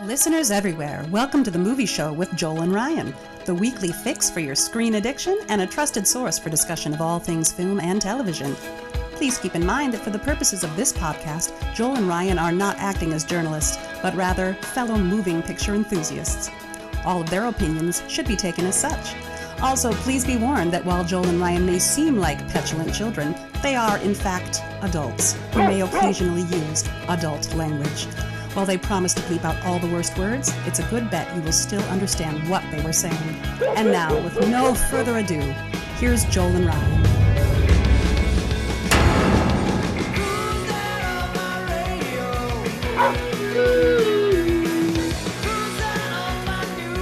Listeners everywhere, welcome to the Movie Show with Joel and Ryan, the weekly fix for your screen addiction and a trusted source for discussion of all things film and television. Please keep in mind that for the purposes of this podcast, Joel and Ryan are not acting as journalists, but rather fellow moving picture enthusiasts. All of their opinions should be taken as such. Also, please be warned that while Joel and Ryan may seem like petulant children, they are, in fact, adults who may occasionally use adult language. While they promise to bleep out all the worst words, it's a good bet you will still understand what they were saying. And now, with no further ado, here's Joel and Ryan.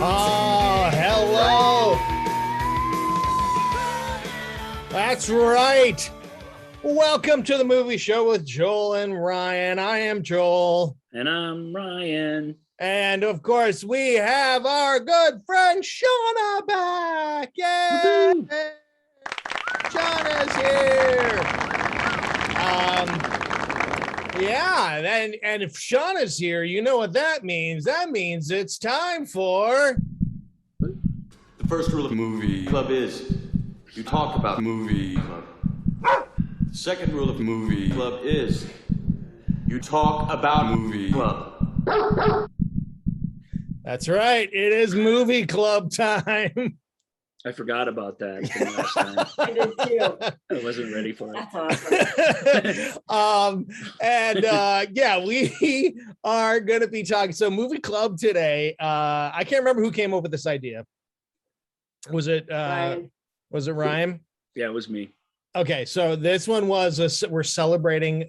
Oh, hello. That's right. Welcome to the Movie Show with Joel and Ryan. I am Joel. And I'm Ryan. And of course, we have our good friend Shauna back. Yay! Shauna's here. And if Shauna's here, you know what that means. That means it's time for the first rule of movie club is you talk about movie club. The second rule of movie club is you talk about movie club. That's right. It is movie club time. I forgot about that from last time. I did too. I wasn't ready for it. That's awesome. We are going to be talking. So movie club today. I can't remember who came up with this idea. Was it Ryan. Was it Ryan? Yeah, it was me. Okay, so this one was we're celebrating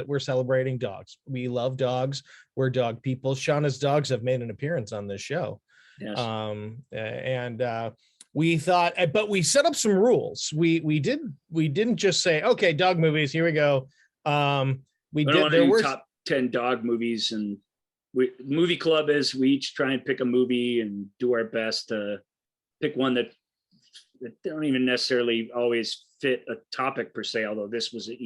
we're celebrating dogs. We love dogs. We're dog people. Shauna's dogs have made an appearance on this show. Yes. We thought, but we set up some rules. We didn't just say, okay, dog movies, here we go. We did. There were top 10 dog movies, and movie club is we each try and pick a movie and do our best to pick one that don't even necessarily always fit a topic per se, although this was a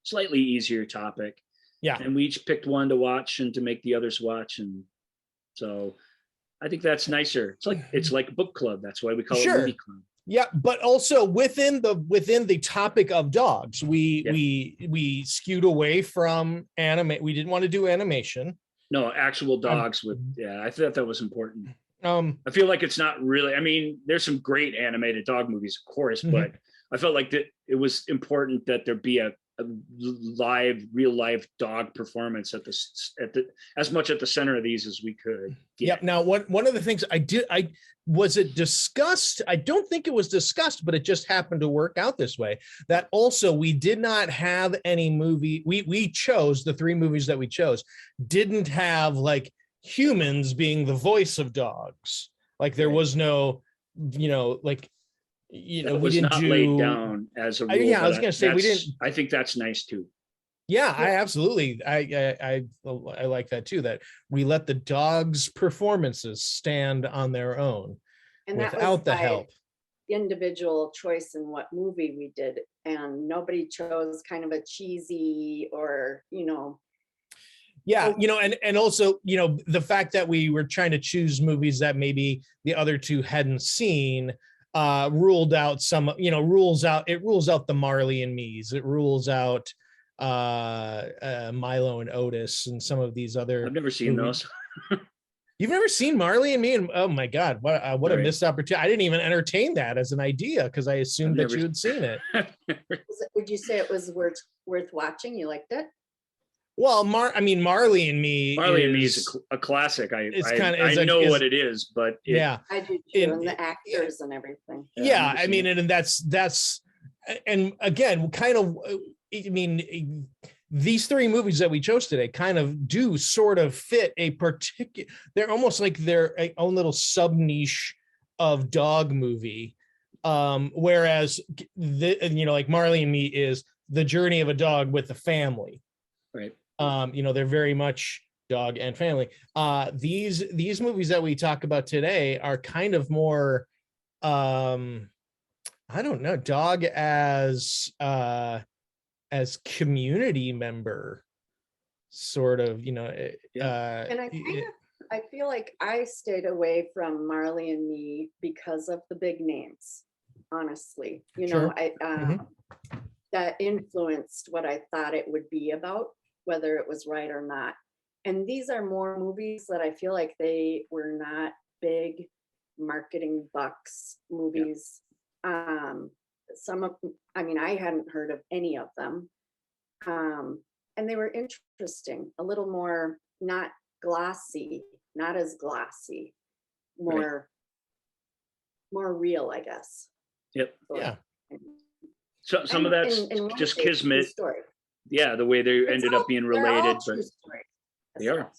slightly easier topic. Yeah. And we each picked one to watch and to make the others watch. And so I think that's nicer. It's like a book club. That's why we call it movie club. Yeah, but also within the topic of dogs, we skewed away from anime. We didn't want to do animation. No, actual dogs I thought that was important. I feel like it's not really, I mean, there's some great animated dog movies, of course, but I felt like that it was important that there be a real live dog performance as much at the center of these as we could. Yeah. Now, one of the things was it discussed? I don't think it was discussed, but it just happened to work out this way. That also we did not have any movie. We chose the three movies that we chose didn't have like humans being the voice of dogs. Like there was no, we didn't laid down as a rule. I was going to say we didn't. I think that's nice too. Yeah, I absolutely. I like that too. That we let the dogs' performances stand on their own And without the help. Individual choice in what movie we did, and nobody chose kind of a cheesy or Yeah, and also, the fact that we were trying to choose movies that maybe the other two hadn't seen ruled out rules out the Marley and Me's. It rules out Milo and Otis and some of these other. I've never seen those. You've never seen Marley and Me? And oh my God, what a missed opportunity. I didn't even entertain that as an idea because I assumed that you had seen it. Would you say it was worth watching? You liked it? Well, Marley and Me is a classic. I know what it is, but I do too, and the actors and everything. Yeah, I mean, and that's, and again, kind of, these three movies that we chose today kind of do sort of fit a particular. They're almost like their own little sub niche of dog movie, whereas like Marley and Me is the journey of a dog with the family. Right. They're very much dog and family. These movies that we talk about today are kind of more I don't know, dog as community member, sort of, you know. And I kind of I feel like I stayed away from Marley and Me because of the big names, honestly. You know, that influenced what I thought it would be about, whether it was right or not. And these are more movies that I feel like they were not big marketing bucks movies. Some of, I mean, I hadn't heard of any of them. And they were interesting, a little more, not glossy, not as glossy, more real, I guess. Yep. Yeah. So some of that's just kismet. Yeah, the way they ended up being related, but they are.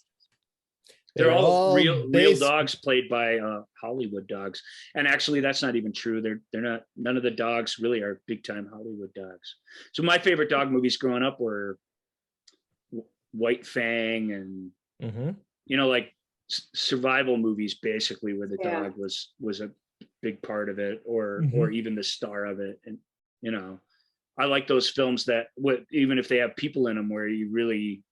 They're all real dogs played by Hollywood dogs. And actually that's not even true. They're not, none of the dogs really are big time Hollywood dogs. So my favorite dog movies growing up were White Fang and you know, like survival movies basically, where the dog was a big part of it, or even the star of it. And you know, I like those films that even if they have people in them where you really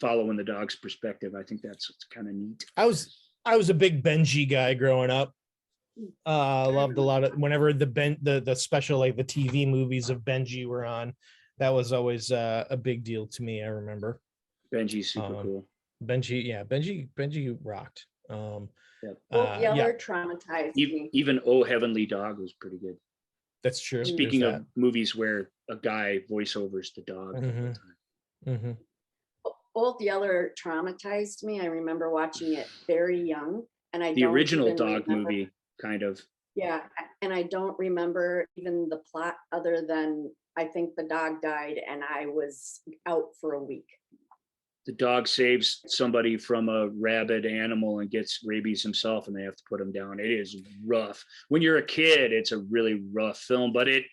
following the dog's perspective. I think that's kind of neat. I was a big Benji guy growing up. Loved a lot of whenever the special, like the TV movies of Benji were on. That was always a big deal to me. I remember Benji's super cool. Benji rocked. Yeller traumatized me. Even Oh Heavenly Dog was pretty good. That's true. Speaking of movies where a guy voiceovers the dog. Old Yeller traumatized me. I remember watching it very young, and the original dog movie, kind of. Yeah, and I don't remember even the plot, other than I think the dog died, and I was out for a week. The dog saves somebody from a rabid animal and gets rabies himself, and they have to put him down. It is rough. When you're a kid, it's a really rough film, but it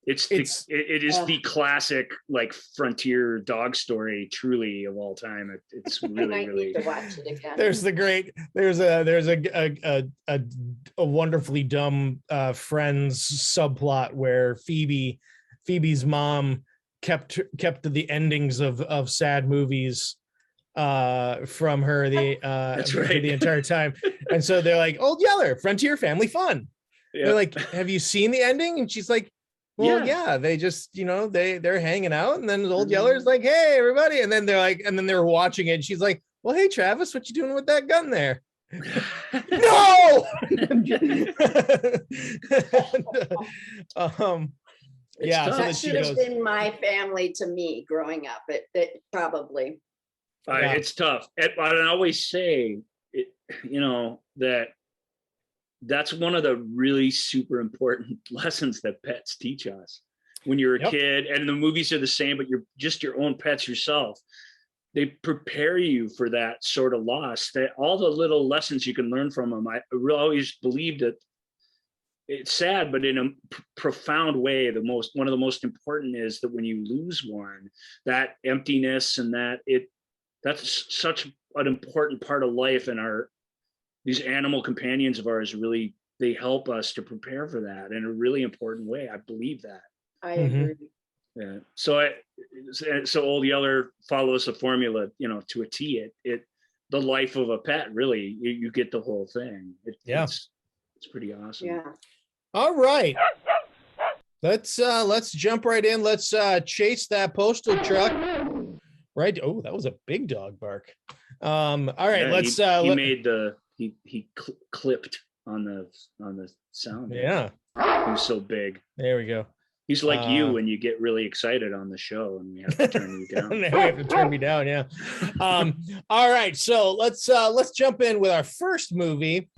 is the classic like frontier dog story truly of all time. It's really really. Need to watch it again. There's a wonderfully dumb Friends subplot where Phoebe's mom kept the endings of sad movies from her the entire time. And so they're like, Old Yeller, Frontier Family Fun. They're like, have you seen the ending? And she's like, well, yeah, they just, they're hanging out, and then Old Yeller's like, hey, everybody. And then they're watching it. And she's like, well, hey, Travis, what you doing with that gun there? No! So that should have been my family to me growing up. It probably. It's tough. I always say, that's one of the really super important lessons that pets teach us when you're a kid, and the movies are the same, but you're just your own pets yourself. They prepare you for that sort of loss, that all the little lessons you can learn from them. I always believed that it's sad, but in a profound way, one of the most important is that when you lose one, that emptiness and that's such an important part of life, and these animal companions of ours really, they help us to prepare for that in a really important way. I believe that. I agree. Yeah. So Old Yeller follows the formula, to a T. The life of a pet, really, you get the whole thing. It's pretty awesome. Yeah. All right. Let's jump right in. Let's chase that postal truck. Right. Oh, that was a big dog bark. All right. He clipped on the sound. Yeah. He was so big. There we go. He's like you when you get really excited on the show and we have to turn you down. We have to turn me down. Yeah. All right. So let's jump in with our first movie.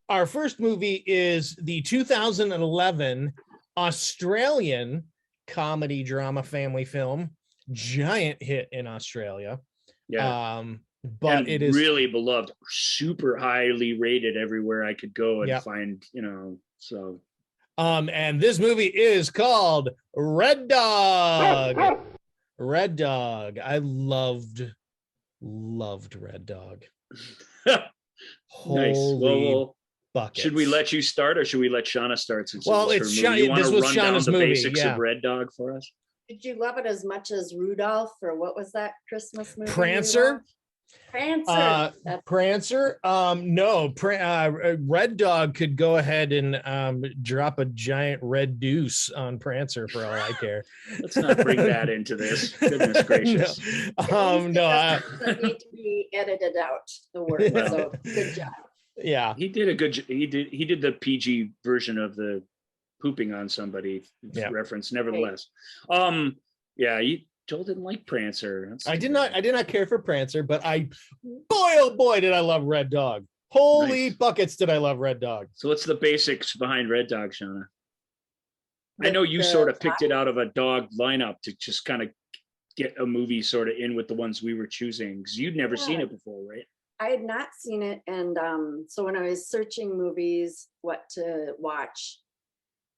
Our first movie is the 2011 Australian comedy drama family film, giant hit in Australia. Yeah. But it is really beloved, super highly rated everywhere I could go and find, so. And this movie is called Red Dog. Red Dog. I loved Red Dog. Nice. Well, buckets. Should we let you start, or should we let Shauna start? Since well, this was Shauna's movie. Basics of Red Dog for us. Did you love it as much as Rudolph, or what was that Christmas movie? Prancer. Prancer. Prancer. No, Red Dog could go ahead and drop a giant red deuce on Prancer for all I care. Let's not bring that into this. Goodness gracious. No, That need to be edited out. The word. Well, so good job. Yeah, he did he did the PG version of the pooping on somebody reference. Nevertheless, Joel didn't like Prancer. I did not care for Prancer, but boy, oh boy, did I love Red Dog. Holy buckets, did I love Red Dog. So what's the basics behind Red Dog, Shauna? I know you sort of picked it out of a dog lineup to just kind of get a movie sort of in with the ones we were choosing, because you'd never seen it before, right? I had not seen it. And so when I was searching movies, what to watch,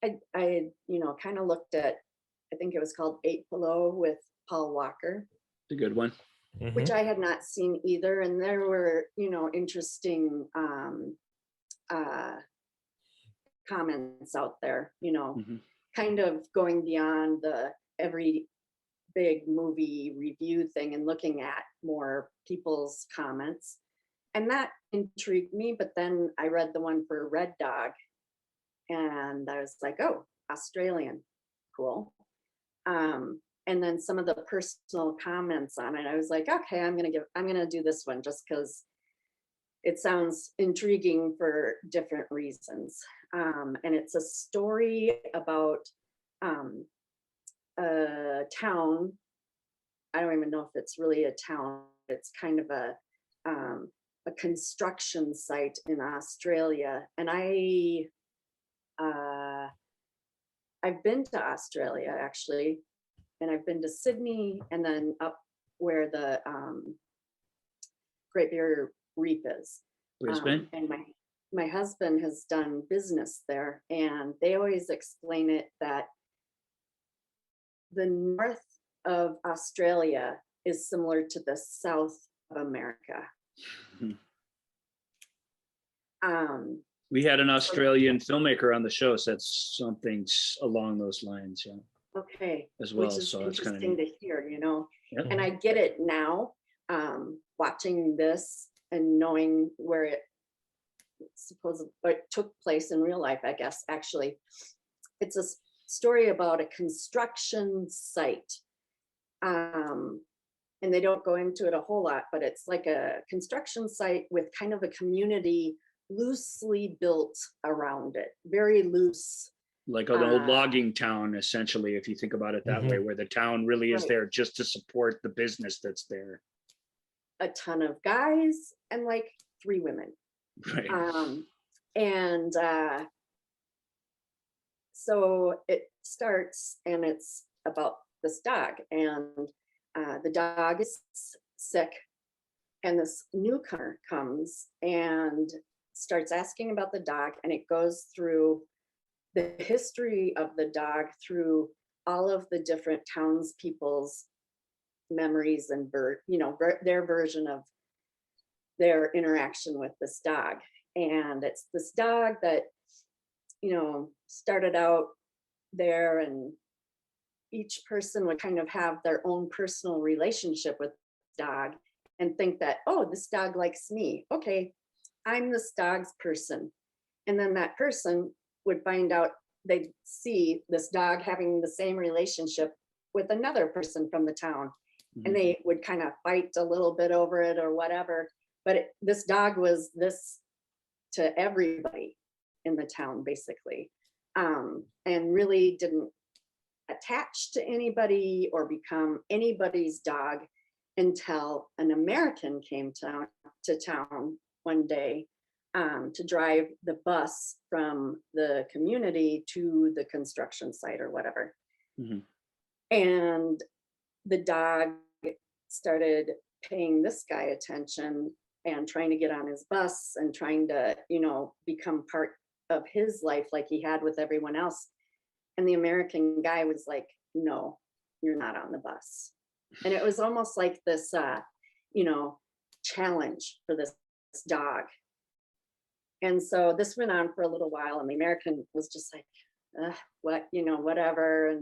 I kind of looked at, I think it was called Eight Below with Paul Walker. It's a good one. Which I had not seen either. And there were, interesting comments out there, kind of going beyond the every big movie review thing and looking at more people's comments. And that intrigued me. But then I read the one for Red Dog and I was like, oh, Australian, cool. And then some of the personal comments on it, I was like, okay, I'm gonna do this one just because it sounds intriguing for different reasons. And it's a story about a town. I don't even know if it's really a town. It's kind of a construction site in Australia. And I've been to Australia actually. And I've been to Sydney and then up where the Great Barrier Reef is. Brisbane. And my husband has done business there, and they always explain it that the north of Australia is similar to the south of America. We had an Australian filmmaker on the show said something along those lines. Yeah. Okay. As well, which is so it's kind of interesting to hear, Yep. And I get it now, watching this and knowing where it took place in real life, I guess. Actually, it's a story about a construction site. And they don't go into it a whole lot, but it's like a construction site with kind of a community loosely built around it, very loose. Like an old logging town, essentially, if you think about it that way, where the town really is there just to support the business that's there. A ton of guys and like 3 women. Right. So it starts and it's about this dog, and the dog is sick, and this newcomer comes and starts asking about the dog, and it goes through the history of the dog through all of the different townspeople's memories and their version of their interaction with this dog. And it's this dog that, started out there, and each person would kind of have their own personal relationship with the dog and think that, oh, this dog likes me. Okay, I'm this dog's person. And then that person would find out, they'd see this dog having the same relationship with another person from the town. And they would kind of fight a little bit over it or whatever. But this dog was this to everybody in the town, basically, and really didn't attach to anybody or become anybody's dog until an American came to town one day to drive the bus from the community to the construction site or whatever. And the dog started paying this guy attention and trying to get on his bus and trying to, become part of his life like he had with everyone else. And the American guy was like, no, you're not on the bus. And it was almost like this, challenge for this dog. And so this went on for a little while, and the American was just like, whatever.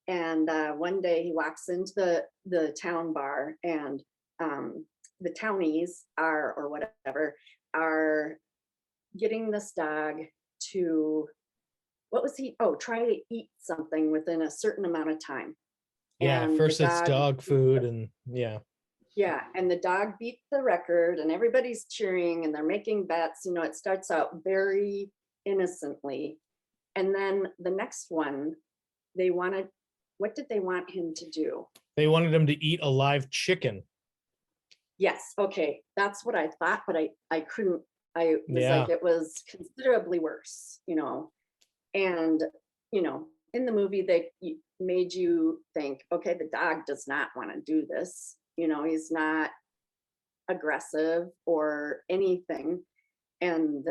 And one day he walks into the town bar, and the townies are, or whatever, are getting this dog to, what was he? Oh, try to eat something within a certain amount of time. Yeah, And first the it's dog food, and yeah. Yeah, and the dog beat the record, and everybody's cheering, and they're making bets. You know, it starts out very innocently. And then the next one, they wanted, what did they want him to do? They wanted him to eat a live chicken. Yes, okay, that's what I thought, but I couldn't, I was like, it was considerably worse, you know. And, you know, in the movie, they made you think, okay, the dog does not want to do this. You know, he's not aggressive or anything. And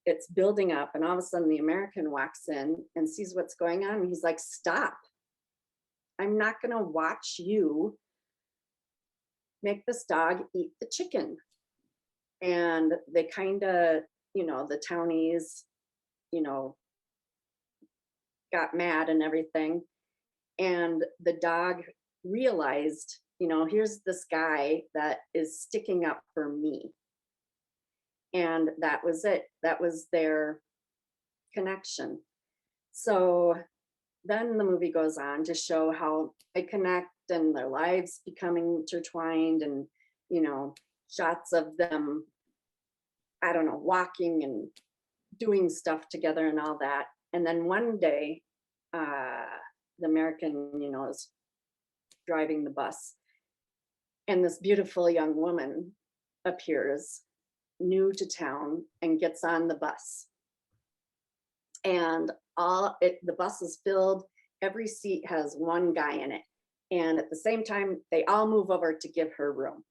it's building up, and all of a sudden the American walks in and sees what's going on. And he's like, stop. I'm not going to watch you make this dog eat the chicken. And they kind of, you know, the townies, you know, got mad and everything. And the dog realized, you know, here's this guy that is sticking up for me. And that was it. That was their connection. So then the movie goes on to show how they connect and their lives becoming intertwined, and, you know, shots of them, I don't know, walking and doing stuff together and all that. And then one day, the American, you know, is driving the bus, and this beautiful young woman appears, new to town, and gets on the bus. And the bus is filled. Every seat has one guy in it. And at the same time, they all move over to give her room.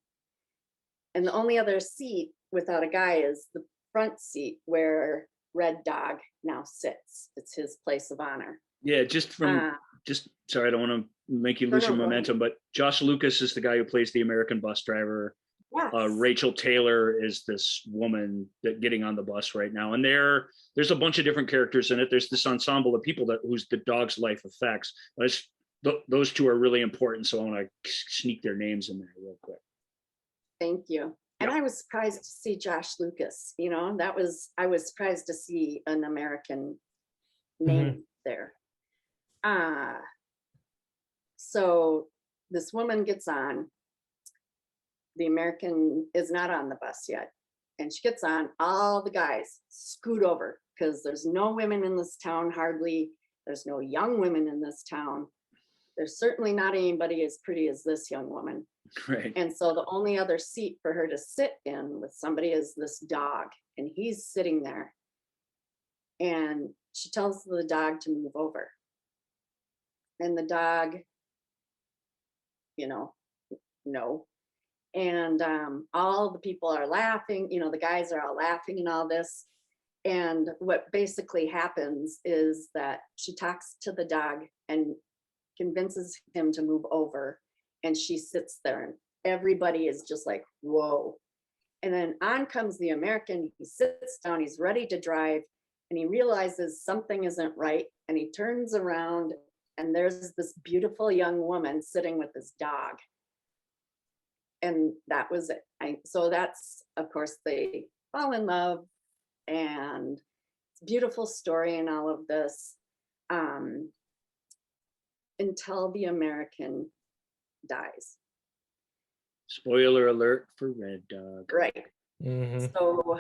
And the only other seat without a guy is the front seat where Red Dog now sits. It's his place of honor. Yeah, sorry, I don't want to make you lose your momentum, but Josh Lucas is the guy who plays the American bus driver. Yes. Rachel Taylor is this woman that getting on the bus right now. And there's a bunch of different characters in it. There's this ensemble of people who's the dog's life affects. Those two are really important. So I want to sneak their names in there real quick. Thank you. And I was surprised to see Josh Lucas, you know, I was surprised to see an American name there. So this woman gets on. The American is not on the bus yet. And she gets on, all the guys scoot over, because there's no women in this town, hardly. There's no young women in this town. There's certainly not anybody as pretty as this young woman. Right. And so the only other seat for her to sit in with somebody is this dog, and he's sitting there. And she tells the dog to move over. And the dog, you know, no. And all the people are laughing, you know, the guys are all laughing and all this. And what basically happens is that she talks to the dog and convinces him to move over. And she sits there, and everybody is just like, whoa. And then on comes the American. He sits down, he's ready to drive, and he realizes something isn't right. And he turns around, and there's this beautiful young woman sitting with his dog. And that was it. So that's, of course, they fall in love, and it's a beautiful story and all of this, until the American dies. Spoiler alert for Red Dog. Right. Mm-hmm. So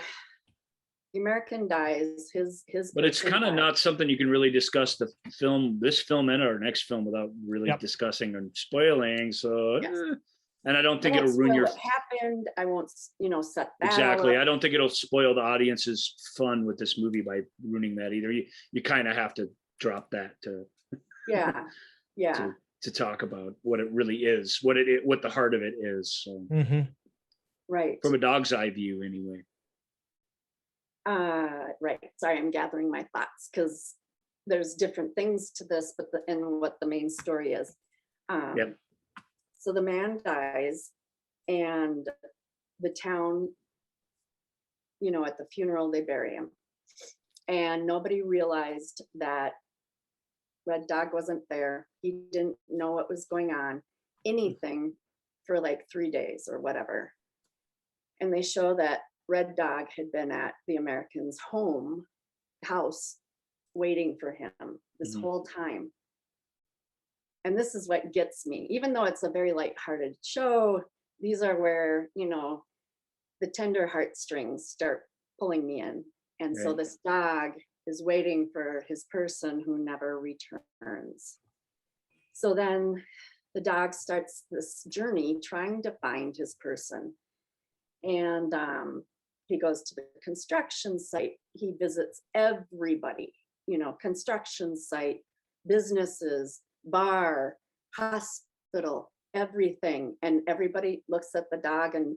the American dies, his but it's kind of not something you can really discuss this film and our next film without really discussing and spoiling. So and I don't think it'll ruin what happened. I won't, you know, set that exactly. up. I don't think it'll spoil the audience's fun with this movie by ruining that either. You kind of have to drop that to to talk about what it really is, what the heart of it is. So. Right. From a dog's eye view, anyway. Right. Sorry, I'm gathering my thoughts, because there's different things to this, but and what the main story is. So the man dies, and the town, you know, at the funeral, they bury him. And nobody realized that Red Dog wasn't there. He didn't know what was going on, anything, for like 3 days or whatever. And they show that Red Dog had been at the American's house waiting for him this whole time. And this is what gets me, even though it's a very lighthearted show, these are where, you know, the tender heartstrings start pulling me in. And so this dog is waiting for his person who never returns. So then the dog starts this journey trying to find his person. And he goes to the construction site. He visits everybody, you know, construction site, businesses, bar, hospital, everything. And everybody looks at the dog and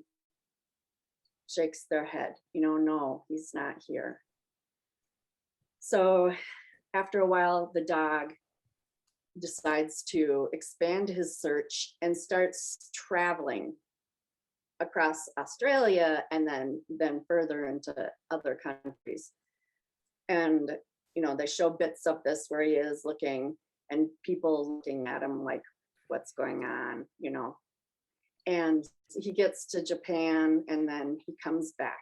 shakes their head, you know, no, he's not here. So after a while, the dog decides to expand his search and starts traveling across Australia and then further into other countries. And, you know, they show bits of this where he is looking and people looking at him like, what's going on, you know? And he gets to Japan and then he comes back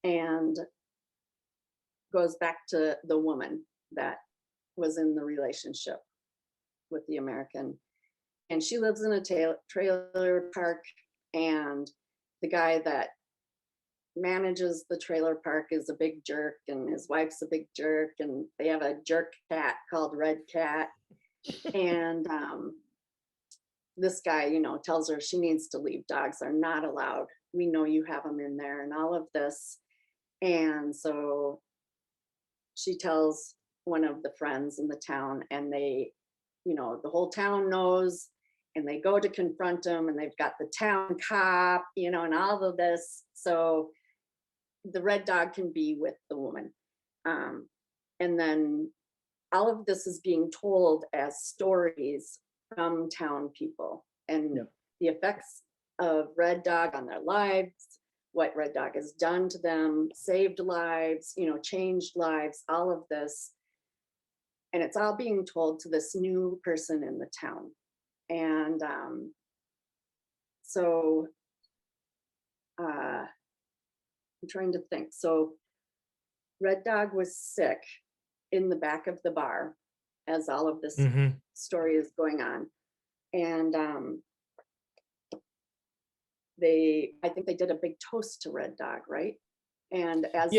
and goes back to the woman that was in the relationship with the American. And she lives in a trailer park, and the guy that manages the trailer park is a big jerk, and his wife's a big jerk, and they have a jerk cat called Red Cat. And this guy, you know, tells her she needs to leave. Dogs are not allowed. We know you have them in there and all of this. And so she tells one of the friends in the town, and they, you know, the whole town knows, and they go to confront him, and they've got the town cop, you know, and all of this. So the Red Dog can be with the woman. And then all of this is being told as stories from town people, and the effects of Red Dog on their lives, what Red Dog has done to them, saved lives, you know, changed lives, all of this. And it's all being told to this new person in the town. And so I'm trying to think. So Red Dog was sick in the back of the bar as all of this story is going on. And I think they did a big toast to Red Dog, right? And as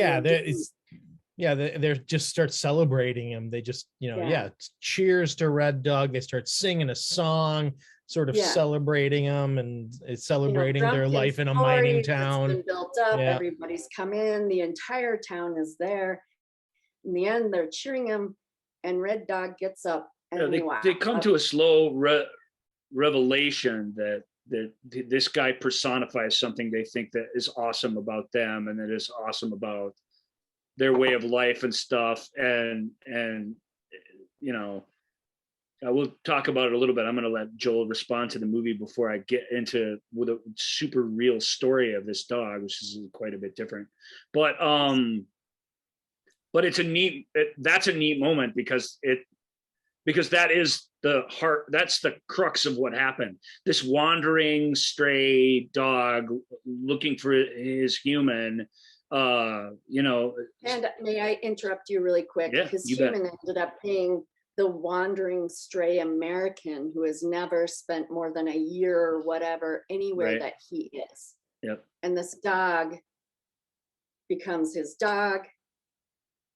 they're just start celebrating him. They just, you know, cheers to Red Dog. They start singing a song, sort of celebrating him and celebrating their life in a mining town. It's been built up. Everybody's come in. The entire town is there. In the end, they're cheering him, and Red Dog gets up. And they come to a slow revelation that this guy personifies something they think that is awesome about them, and that is awesome about their way of life and stuff. And you know, we'll talk about it a little bit. I'm going to let Joel respond to the movie before I get into with a super real story of this dog, which is quite a bit different. But it's that's a neat moment because that is the heart, that's the crux of what happened. This wandering stray dog looking for his human, you know. And may I interrupt you really quick? Yeah, his human ended up being the wandering stray American who has never spent more than a year or whatever anywhere that he is. Yep. And this dog becomes his dog.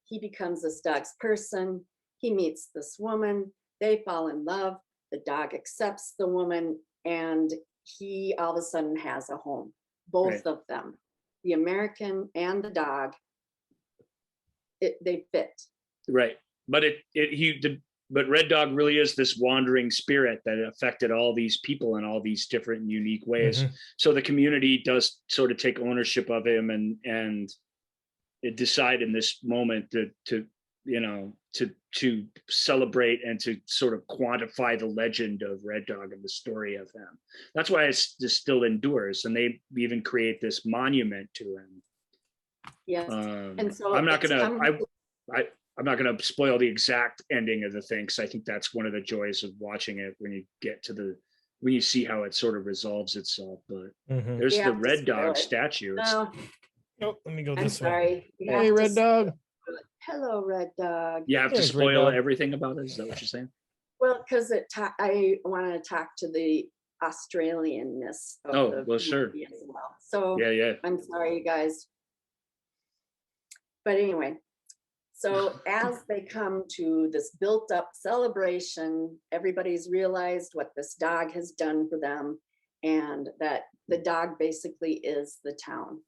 He becomes this dog's person. He meets this woman. They fall in love. The dog accepts the woman, and he all of a sudden has a home. Both of them, the American and the dog, they fit. Right. But but Red Dog really is this wandering spirit that affected all these people in all these different and unique ways. So the community does sort of take ownership of him, and it decide in this moment to celebrate and to sort of quantify the legend of Red Dog and the story of him. That's why it still endures, and they even create this monument to him. Yes. And so I'm not gonna spoil the exact ending of the thing, because I think that's one of the joys of watching it when you get to when you see how it sort of resolves itself. But there's the Red Dog statue. Nope, let me go I'm this way. sorry. Hey, Red Dog. Hello, Red Dog. You have to spoil everything about it. Is that what you're saying? Well, because I want to talk to the Australianness of the sure. movie as well. So yeah. I'm sorry, you guys. But anyway, so as they come to this built up celebration, everybody's realized what this dog has done for them, and that the dog basically is the town.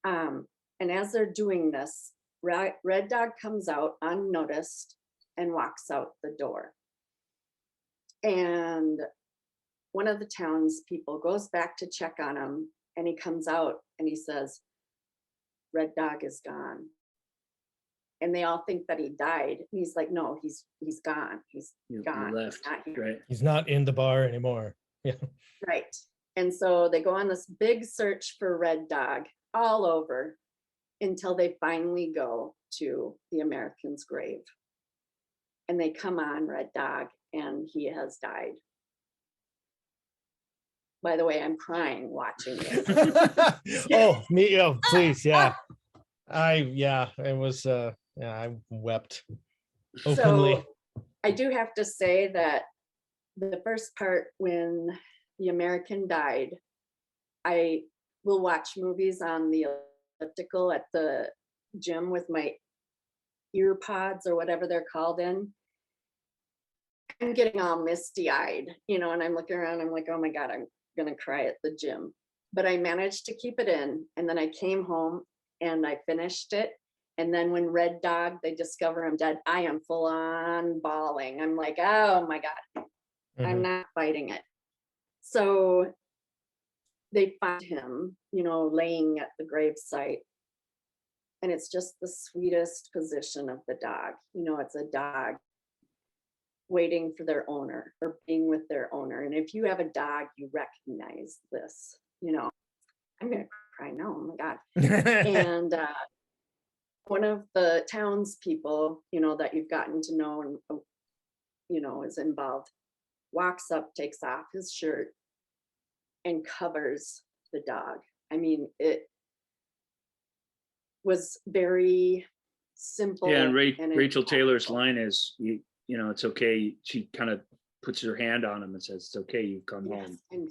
And as they're doing this, Red Dog comes out unnoticed and walks out the door. And one of the townspeople goes back to check on him, and he comes out and he says, Red Dog is gone. And they all think that he died. And he's like, no, he's gone. He's gone. Left. He's not here. Right. He's not in the bar anymore. Yeah. Right. And so they go on this big search for Red Dog all over until they finally go to the American's grave. And they come on Red Dog, and he has died. By the way, I'm crying watching it. Oh, me. Oh, please. Yeah. It was, I wept openly. So I do have to say that the first part, when the American died, I will watch movies on the elliptical at the gym with my ear pods or whatever they're called in. I'm getting all misty-eyed, and I'm looking around, I'm like, oh my God, I'm gonna cry at the gym. But I managed to keep it in, and then I came home and I finished it. And then when Red Dog, they discover him dead, I am full on bawling. I'm like, oh my God, I'm not fighting it. So they find him, laying at the gravesite. And it's just the sweetest position of the dog. It's a dog waiting for their owner or being with their owner. And if you have a dog, you recognize this, I'm going to cry now. Oh my God. And one of the townspeople, that you've gotten to know and, is involved, walks up, takes off his shirt and covers the dog. I mean, it was very simple. Yeah, and Rachel Taylor's line is, it's okay. She kind of puts her hand on him and says, it's okay, you come home. And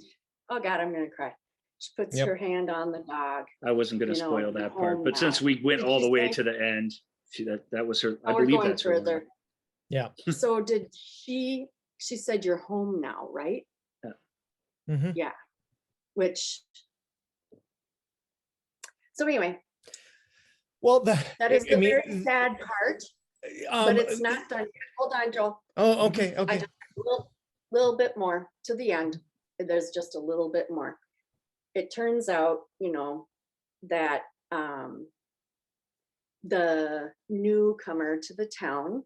oh God, I'm going to cry. She puts her hand on the dog. I wasn't going to spoil that part, but since we went all the way to the end, that was her. I believe that's further. Yeah. So did she said you're home now, right? Yeah. Mm-hmm. Yeah. So anyway. Well, that is the very sad part, but it's not done yet. Hold on, Joel. Oh, okay. I just a little bit more to the end. There's just a little bit more. It turns out, that the newcomer to the town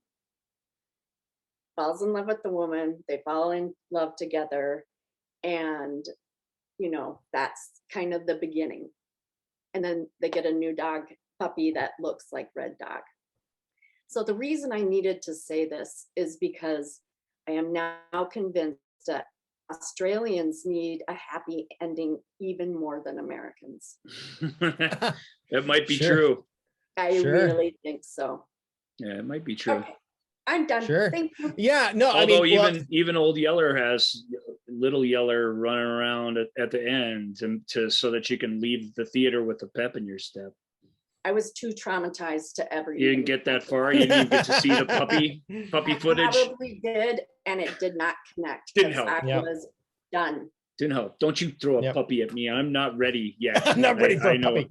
falls in love with the woman. They fall in love together, and that's kind of the beginning. And then they get a new puppy that looks like Red Dog. So the reason I needed to say this is because I am now convinced that Australians need a happy ending even more than Americans. It might be true. I really think so. Yeah, it might be true. Okay. I'm done. Sure. Thank you. Yeah, no, although even Old Yeller has Little Yeller running around at the end so that you can leave the theater with a pep in your step. I was too traumatized to ever. You didn't get that far. You didn't get to see the puppy footage. I probably did, and it did not connect. Didn't help. I was done. Didn't help. Don't you throw a puppy at me. I'm not ready yet. I'm not ready for a puppy.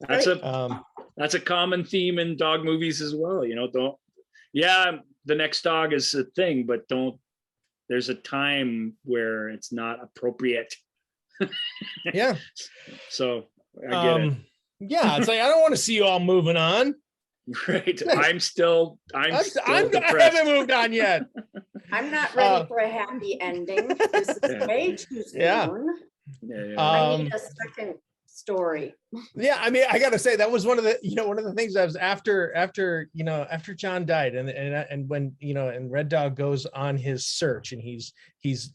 That's a common theme in dog movies as well. The next dog is a thing, but there's a time where it's not appropriate. Yeah. So I get it. Yeah, it's like, I don't want to see you all moving on. Right. I'm still I haven't moved on yet. I'm not ready for a happy ending. This is way too soon. Yeah. I need a story. Yeah, I mean, I gotta say that was one of the things I was after John died, and when and Red Dog goes on his search, and he's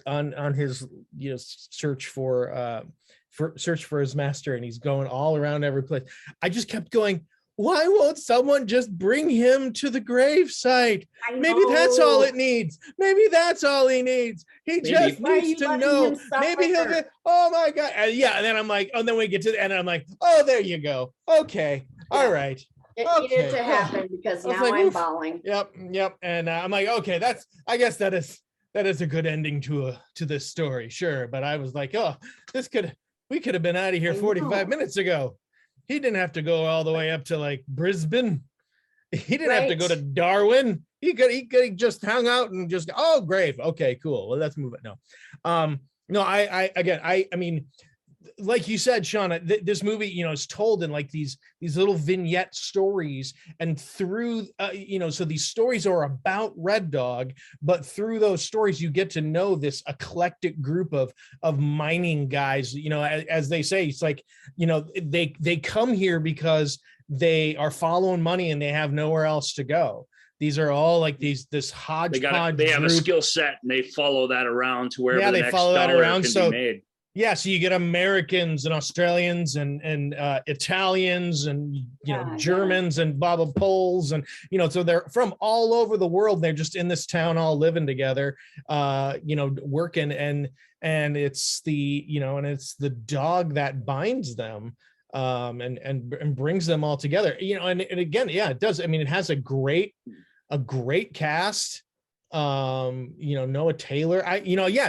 on his search for his master, and he's going all around every place. I just kept going, why won't someone just bring him to the gravesite? Maybe that's all it needs. Maybe that's all he needs. He just needs to know. Maybe he'll get, oh my God. And then I'm like, then we get to the end, and I'm like, oh, there you go. Okay. All right. It needed to happen because now I'm bawling. Yep. And I'm like, okay, I guess that is a good ending to this story. Sure. But I was like, oh, we could have been out of here 45 minutes ago. He didn't have to go all the way up to like Brisbane. He didn't have to go to Darwin. He could just hung out and just, oh, grave. Okay, cool. Well, let's move it. No, I mean, like you said, Sean, this movie, is told in like these little vignette stories, and through, so these stories are about Red Dog, but through those stories, you get to know this eclectic group of mining guys, as they say, it's like, they come here because they are following money and they have nowhere else to go. These are all like this hodgepodge. They have a skill set, and they follow that around to wherever the next dollar can be made. Yeah, so you get Americans and Australians and Italians and Germans and Poles, and so they're from all over the world. They're just in this town, all living together, working, and it's the dog that binds them, and brings them all together. And again, yeah, it does. I mean, it has a great cast. Noah Taylor.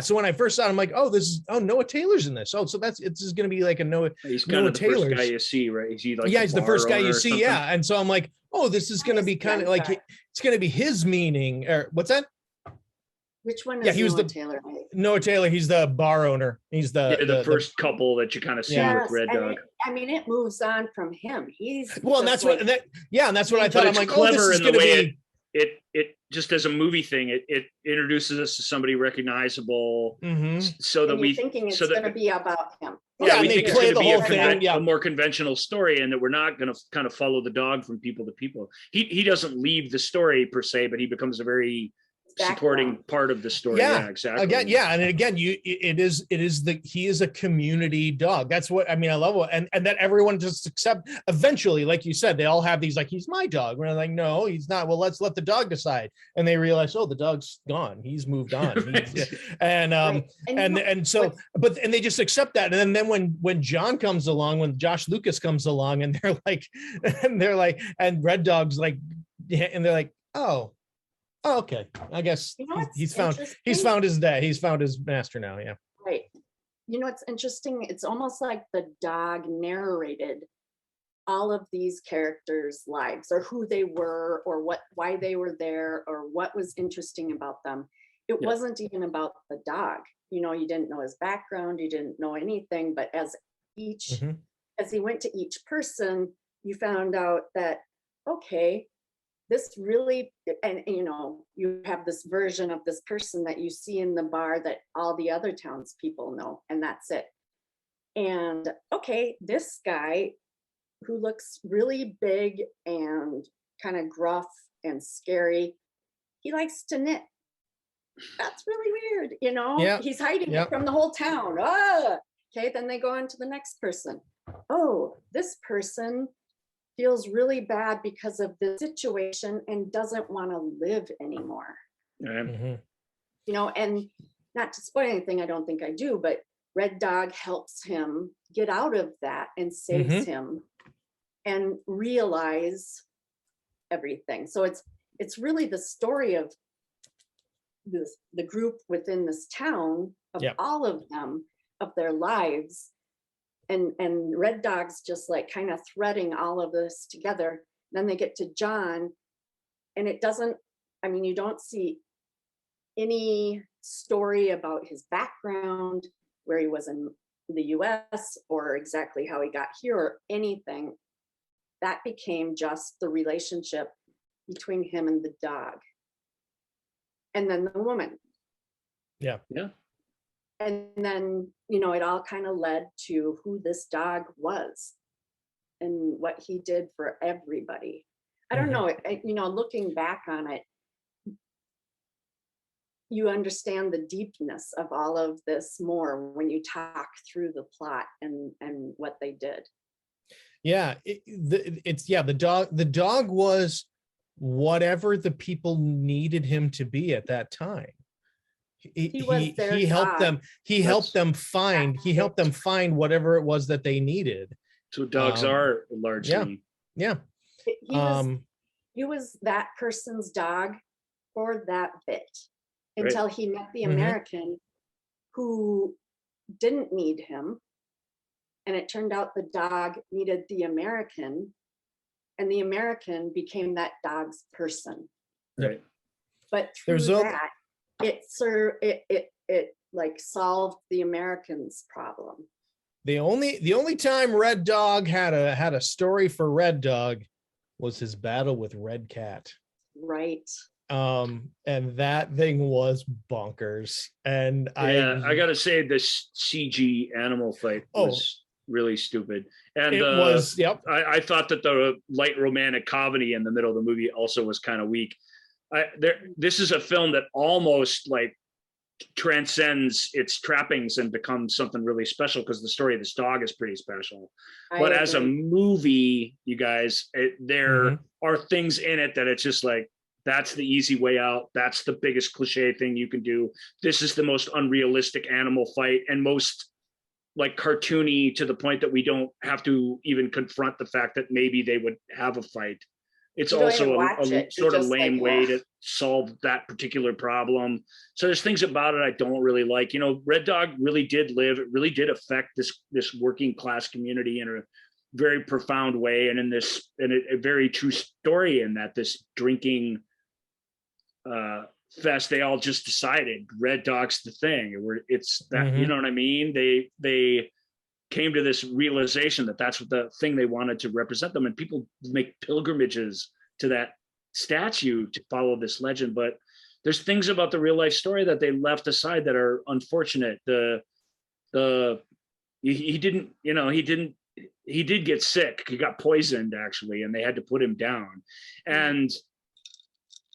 So when I first saw it, I'm like, Noah Taylor's in this. Oh, so this is going to be like a Noah. He's kind of the first guy you see, right? Is he like he's the first guy you see. Yeah, and so I'm like, oh, this is going to be kind of like it's going to be his meaning. Or what's that? Which one is Noah Taylor? Noah Taylor. He's the bar owner. He's the first couple that you kind of see with Red Dog. It moves on from him. He's and that's what I thought. I'm like, clever this is in the way be... it just as a movie thing, it introduces us to somebody recognizable, so that we thinking it's going to be about him. Yeah, we think it's going to be a more conventional story, and that we're not going to kind of follow the dog from people to people. He doesn't leave the story per se, but he becomes a very supporting part of the story. Yeah, exactly. Again, he is a community dog. That's what I mean. I love it, and that everyone just accept. Eventually, like you said, they all have these like, he's my dog. We're like, no, he's not. Well, let's let the dog decide. And they realize, oh, the dog's gone. He's moved on. And so they just accept that. And then when John comes along, when Josh Lucas comes along, and they're like, and Red Dog's like, and they're like, oh, okay. I guess he's found his dad. He's found his master now. Yeah. Right. It's interesting. It's almost like the dog narrated all of these characters' lives, or who they were, or why they were there, or what was interesting about them. It wasn't even about the dog. You didn't know his background. You didn't know anything. But as he went to each person, you found out that, okay, this really, and you have this version of this person that you see in the bar that all the other townspeople know, and that's it. And okay, this guy who looks really big and kind of gruff and scary, he likes to knit. That's really weird, He's hiding it from the whole town. Okay, then they go on to the next person. Oh, this person feels really bad because of the situation and doesn't want to live anymore. And not to spoil anything, I don't think I do, but Red Dog helps him get out of that and saves him and realize everything. So it's really the story of the group within this town, of all of them, of their lives. And Red Dog's just like kind of threading all of this together. Then they get to John, and it doesn't, you don't see any story about his background, where he was in the US, or exactly how he got here, or anything. That became just the relationship between him and the dog. And then the woman. Yeah. And then, you know, it all kind of led to who this dog was and what he did for everybody. I don't know, you know, looking back on it, you understand the deepness of all of this more when you talk through the plot and what they did. Yeah, the dog was whatever the people needed him to be at that time. He helped them. He helped them find whatever it was that they needed. So dogs are largely. Yeah. He was that person's dog for that bit until he met the American who didn't need him. And it turned out the dog needed the American, and the American became that dog's person. Right. But through that, it like solved the American's problem. The only time Red Dog had a story for Red Dog was his battle with Red Cat. Right. And that thing was bonkers. And I gotta say, this CG animal fight was really stupid. And I thought that the light romantic comedy in the middle of the movie also was kind of weak. This is a film that almost like transcends its trappings and becomes something really special, because the story of this dog is pretty special. But as a movie, you guys, there are things in it that it's just like, that's the easy way out. That's the biggest cliche thing you can do. This is the most unrealistic animal fight and most like cartoony, to the point that we don't have to even confront the fact that maybe they would have a fight. It's also a sort of lame way to solve that particular problem. So there's things about it I don't really like. You know, Red Dog really did live. It really did affect this working class community in a very profound way, and in a very true story, in that this drinking fest, they all just decided Red Dog's the thing. It's that, you know what I mean? They came to this realization that that's what the thing they wanted to represent them, and people make pilgrimages to that statue to follow this legend. But there's things about the real life story that they left aside that are unfortunate. He did get sick. He got poisoned actually, and they had to put him down. And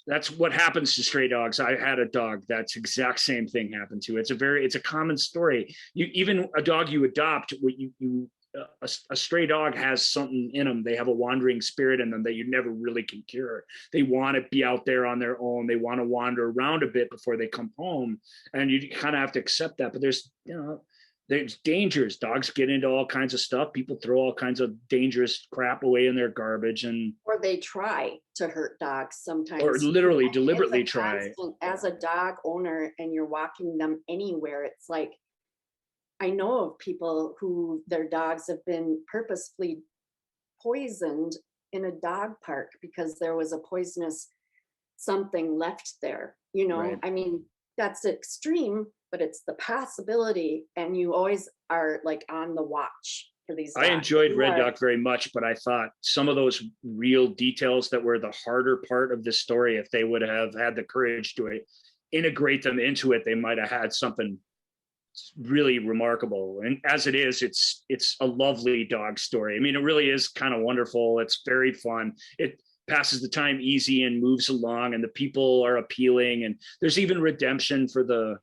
that's what happens to stray dogs. I had a dog that's exact same thing happened to. It's a common story. Even a dog you adopt, a stray dog has something in them. They have a wandering spirit in them that you never really can cure. They want to be out there on their own. They want to wander around a bit before they come home, and you kind of have to accept that. But there's dangers. Dogs get into all kinds of stuff. People throw all kinds of dangerous crap away in their garbage, or they try to hurt dogs sometimes, or literally deliberately try. As a dog owner, and you're walking them anywhere, it's like, I know of people who their dogs have been purposefully poisoned in a dog park because there was a poisonous something left there. You know, right. I mean, that's extreme, but it's the possibility, and you always are like on the watch for these dogs. I enjoyed Red Dog very much, but I thought some of those real details that were the harder part of the story, if they would have had the courage to integrate them into it, they might have had something really remarkable. And as it is, it's a lovely dog story. I mean, it really is kind of wonderful. It's very fun. It passes the time easy and moves along, and the people are appealing, and there's even redemption for the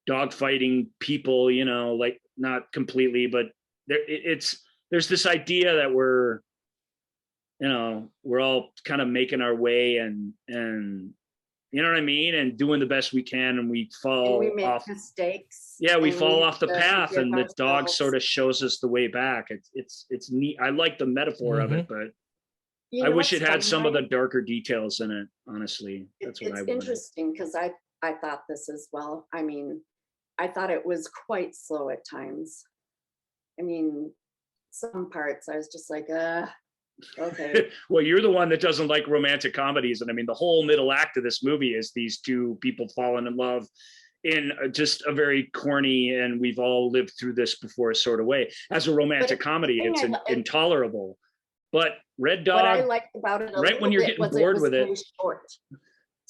dog fighting people, you know, like not completely, but there's this idea that we're all kind of making our way and you know what I mean, and doing the best we can, and we make off mistakes. Yeah, we fall off the path, and the dog sort of shows us the way back. It's neat. I like the metaphor of it, but I wish it had some of the darker details in it. Honestly, that's what I wanted. It's interesting because I thought this as well. I mean, I thought it was quite slow at times. I mean, some parts I was just like, okay. Well, you're the one that doesn't like romantic comedies. And I mean, the whole middle act of this movie is these two people falling in love in just a very corny, and we've all lived through this before sort of way. As a romantic comedy, it's intolerable. But Red Dog, what I liked about it right when you're getting bored with it. Short.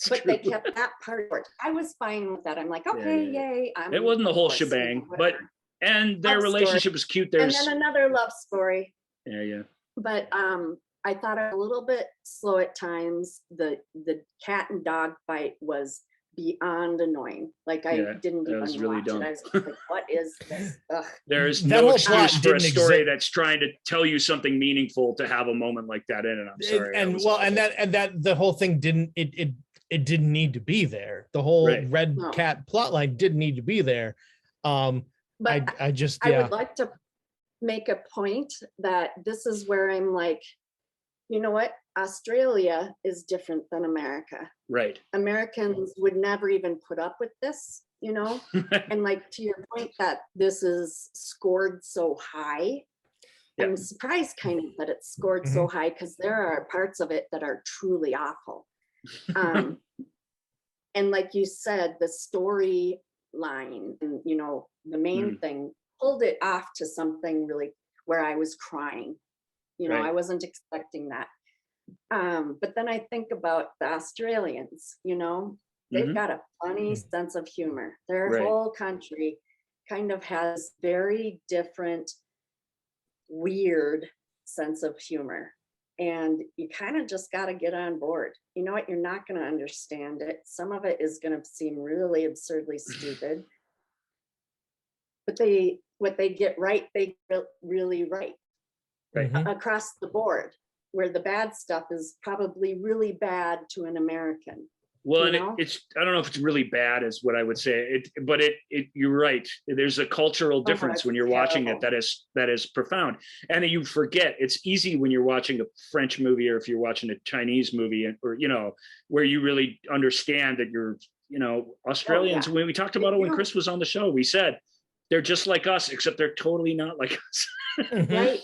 But they kept that part. I was fine with that. I'm like, okay, yay. It wasn't the whole shebang, but their relationship was cute. And then another love story. Yeah. But I thought a little bit slow at times. The cat and dog fight was beyond annoying. Like I didn't even watch really dumb. it. I was like, what is this? Ugh. There's no excuse for a story that's trying to tell you something meaningful to have a moment like that in it. I'm sorry. And the whole thing didn't didn't need to be there. The whole red cat plotline didn't need to be there. But I would like to make a point that this is where I'm like, you know what? Australia is different than America. Right. Americans would never even put up with this, you know? And like to your point that this is scored so high, I'm surprised kind of that it's scored so high because there are parts of it that are truly awful. And like you said, the storyline and, you know, the main thing pulled it off to something really where I was crying. You know, I wasn't expecting that. But then I think about the Australians, you know, they've got a funny sense of humor. Their whole country kind of has very different, weird sense of humor. And you kind of just got to get on board. You know what? You're not going to understand it. Some of it is going to seem really absurdly stupid. But what they get right, they get really right. Across the board, where the bad stuff is probably really bad to an American. Well, and it's, I don't know if it's really bad is what I would say, but you're right. There's a cultural difference when you're watching it that is profound. And you forget, it's easy when you're watching a French movie or if you're watching a Chinese movie or, you know, where you really understand that you're, you know, Australians, when we talked about it when Chris was on the show, we said, they're just like us, except they're totally not like us. Right.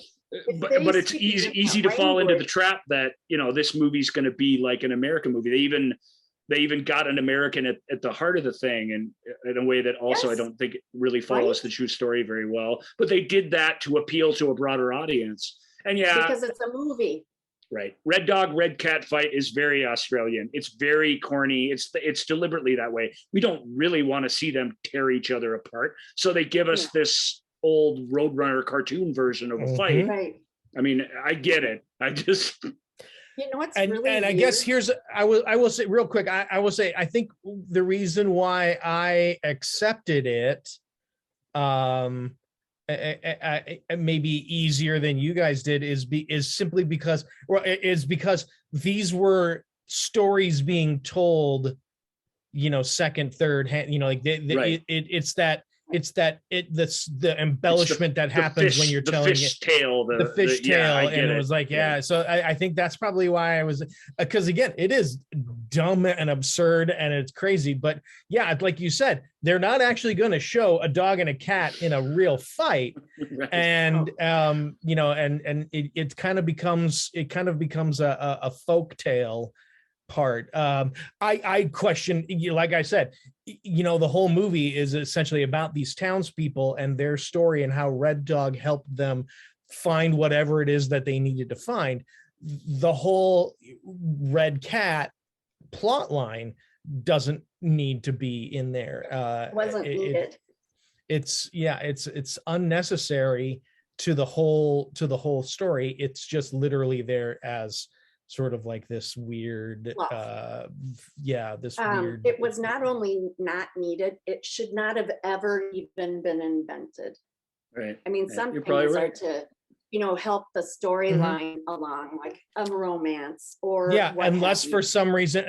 But it's easy to fall into the trap that, you know, this movie's going to be like an American movie. They even got an American at the heart of the thing, and in a way that also I don't think it really follows the true story very well. But they did that to appeal to a broader audience. And because it's a movie. Right. Red dog, red cat fight is very Australian. It's very corny. It's deliberately that way. We don't really want to see them tear each other apart. So they give us this old Roadrunner cartoon version of a fight. Right. I mean, I get it. I just, you know what's and, really and I weird? guess I will say real quick. I will say I think the reason why I accepted it, maybe easier than you guys did is simply because these were stories being told, you know, second, third hand, you know, like it's the embellishment that happens when you're telling it. The fish tail, and it was like, So I think that's probably why I was, because again, it is dumb and absurd and it's crazy, but like you said, they're not actually going to show a dog and a cat in a real fight, and you know, and it kind of becomes a folk tale part. I question, like I said, you know, the whole movie is essentially about these townspeople and their story and how Red Dog helped them find whatever it is that they needed to find. The whole Red Cat plot line doesn't need to be in there. Wasn't needed. It's unnecessary to the whole story. It's just literally there as sort of like this weird, weird. It was not only not needed, it should not have ever even been invented. Right. I mean, some things are to, you know, help the storyline along, like a romance or unless for some reason,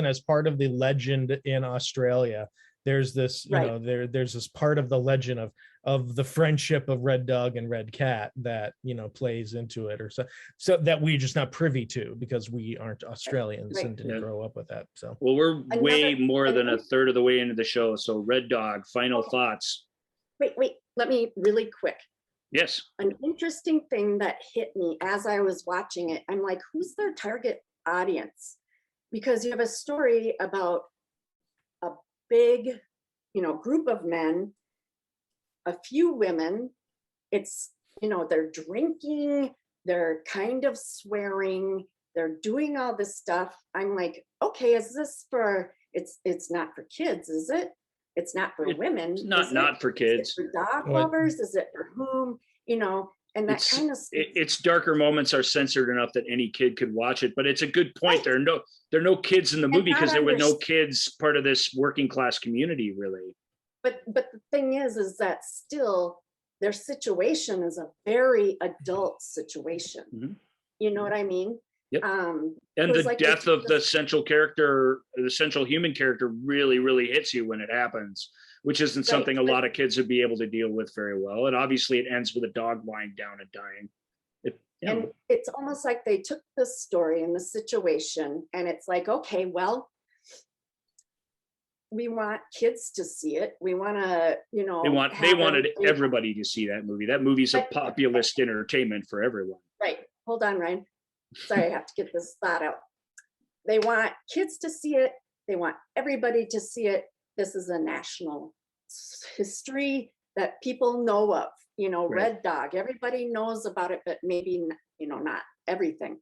as part of the legend in Australia, there's this, you know, there's this part of the legend of the friendship of Red Dog and Red Cat that, you know, plays into it, or so that we're just not privy to because we aren't Australians and didn't grow up with that. So well, we're way more than a third of the way into the show. So Red Dog, final thoughts. Wait, let me really quick. Yes. An interesting thing that hit me as I was watching it, I'm like, who's their target audience? Because you have a story about a big, you know, group of men, a few women. It's, you know, they're drinking, they're kind of swearing, they're doing all this stuff. I'm like, okay, is this for, it's not for kids, is it? It's not for women. It's not for kids. Is it for dog lovers? Is it for whom? You know, and that kind of its darker moments are censored enough that any kid could watch it. But it's a good point. Right. There are no kids in the movie because there were no kids part of this working class community, really. But the thing is that still their situation is a very adult situation. Mm-hmm. You know what I mean? Yep. And the death of the central character, the central human character, really, really hits you when it happens, which isn't something a lot of kids would be able to deal with very well. And obviously, it ends with a dog lying down and dying. And it's almost like they took the story and the situation, and it's like, okay, well, we want kids to see it. We want to, you know, they wanted everybody to see that movie. That movie's a populist entertainment for everyone. Right. Hold on, Ryan. Sorry, I have to get this thought out. They want kids to see it. They want everybody to see it. This is a national history that people know of, you know, right. Red Dog. Everybody knows about it, but maybe, you know, not everything.